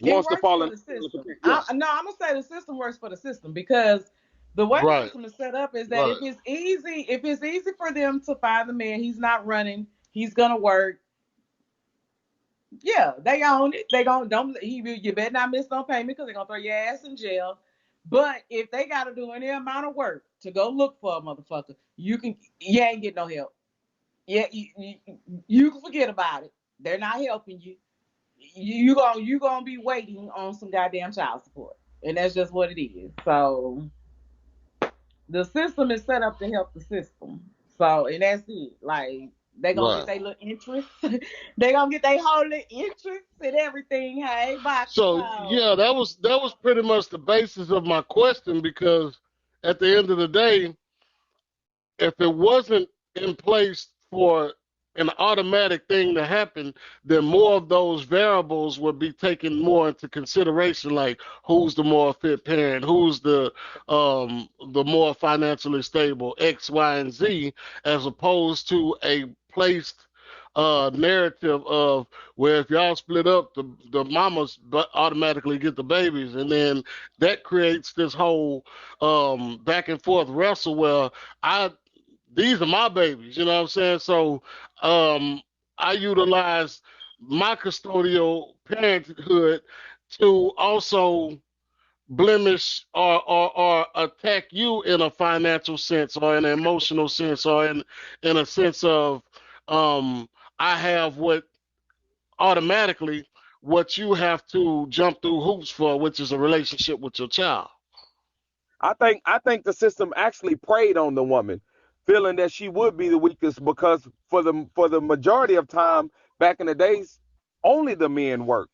it wants to works fall for in. the system. Yeah, No, I'm gonna say the system works for the system because the way the Right. system is set up is that Right. if it's easy for them to find the man, he's not running, he's gonna work. Yeah, they own it. They gonna don't you better not miss no payment because they're gonna throw your ass in jail. But if they gotta do any amount of work to go look for a motherfucker, you ain't get no help. Yeah, you can forget about it. They're not helping you. You gonna be waiting on some goddamn child support, and that's just what it is. So the system is set up to help the system. So and that's it. Like they gonna get Right. their little interest. They gonna get their whole little interest and everything. Hey, box. So So yeah, that was pretty much the basis of my question because at the end of the day, if it wasn't in place for an automatic thing to happen, then more of those variables would be taken more into consideration, like who's the more fit parent, who's the more financially stable X, Y, and Z, as opposed to a placed narrative of where if y'all split up, the mamas automatically get the babies, and then that creates this whole back and forth wrestle where I these are my babies, you know what I'm saying? So um, I utilize my custodial parenthood to also blemish or attack you in a financial sense or in an emotional sense or in a sense of um, I have what automatically what you have to jump through hoops for, which is a relationship with your child. I think the system actually preyed on the woman, feeling that she would be the weakest because for the majority of time back in the days, only the men worked.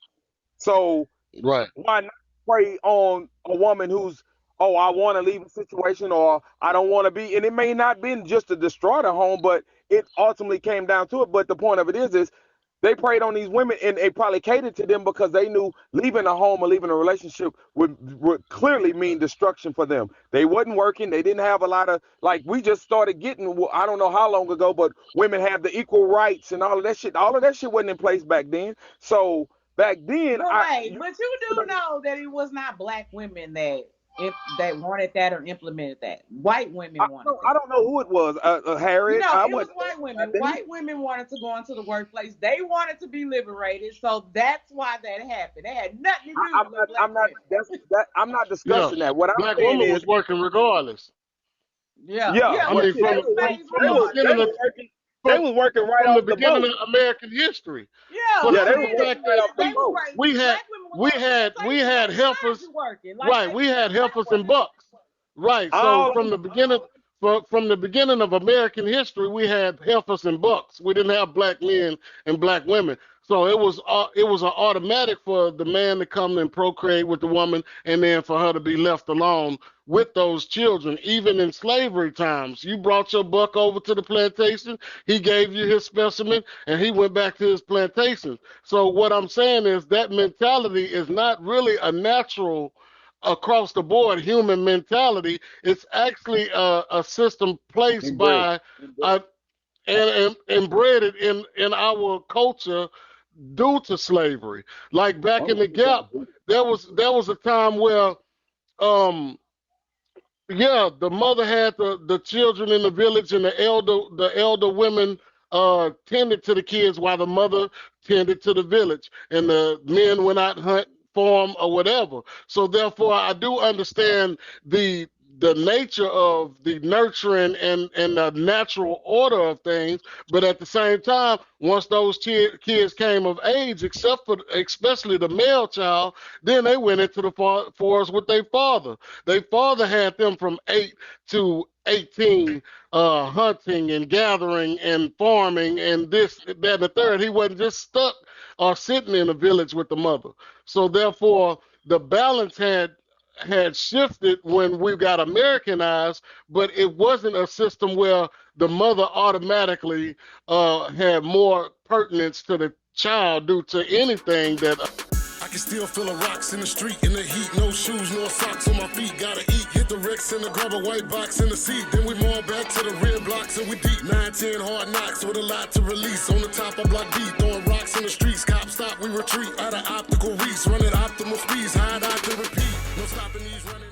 So Right, why not prey on a woman who's, oh, I want to leave a situation or I don't want to be, and it may not been just to destroy the home, but it ultimately came down to it. But the point of it is they preyed on these women and they probably catered to them because they knew leaving a home or leaving a relationship would clearly mean destruction for them. They wasn't working. They didn't have a lot of, like, we just started getting, I don't know how long ago, but women have the equal rights and all of that shit. All of that shit wasn't in place back then. So Back then, Right, but you do know that it was not black women that wanted that or implemented that. White women wanted I that. don't know who it was. Harriet. No, I it was went. white women. I think. White women wanted to go into the workplace. They wanted to be liberated, so that's why that happened. It had nothing to do I'm with not. black I'm not. women. I'm not Yeah, discussing that. What I'm black saying women is, was working regardless. Yeah, yeah. yeah. I Well, Well, mean, shit, they was phased from the regardless. beginning of they from, was working right from the off the beginning boat. of American history, Yeah, for the Yeah, I they simple was mean, working fact right that off the they was boat. right. we had Black women was we on had we plantations had on the heifers, farms working like right? they We did had white heifers and women. bucks, right? So All from the beginning of American history, we had heifers and bucks. We didn't have black men and black women. So it was an automatic for the man to come and procreate with the woman, and then for her to be left alone with those children. Even in slavery times, you brought your buck over to the plantation, he gave you his specimen, and he went back to his plantation. So what I'm saying is that mentality is not really a natural across the board human mentality. It's actually a system placed inbred. by and bred it in our culture due to slavery. Like back in the Gap, there was a time where um yeah, the mother had the children in the village, and the elder women tended to the kids while the mother tended to the village, and the men went out and hunt, farm, or whatever. So therefore, I do understand the nature of the nurturing and the natural order of things, but at the same time, once those kids came of age, except for especially the male child, then they went into the forest with their father. Their father had them from 8 to 18, hunting and gathering and farming and this, that, and the third. He wasn't just stuck or sitting in a village with the mother. So therefore, the balance had shifted when we got Americanized, but it wasn't a system where the mother automatically had more pertinence to the child due to anything that. I can still feel the rocks in the street in the heat. No shoes, no socks on my feet. Gotta eat. Hit the Rex and grab a white box in the seat. Then we move back to the red blocks and we deep. 9-10 hard knocks with a lot to release. On the top of block B, throwing rocks in the streets. Cops stop, we retreat. Out of optical reach, running optimal speeds. Hide out to repeat. No stopping these running.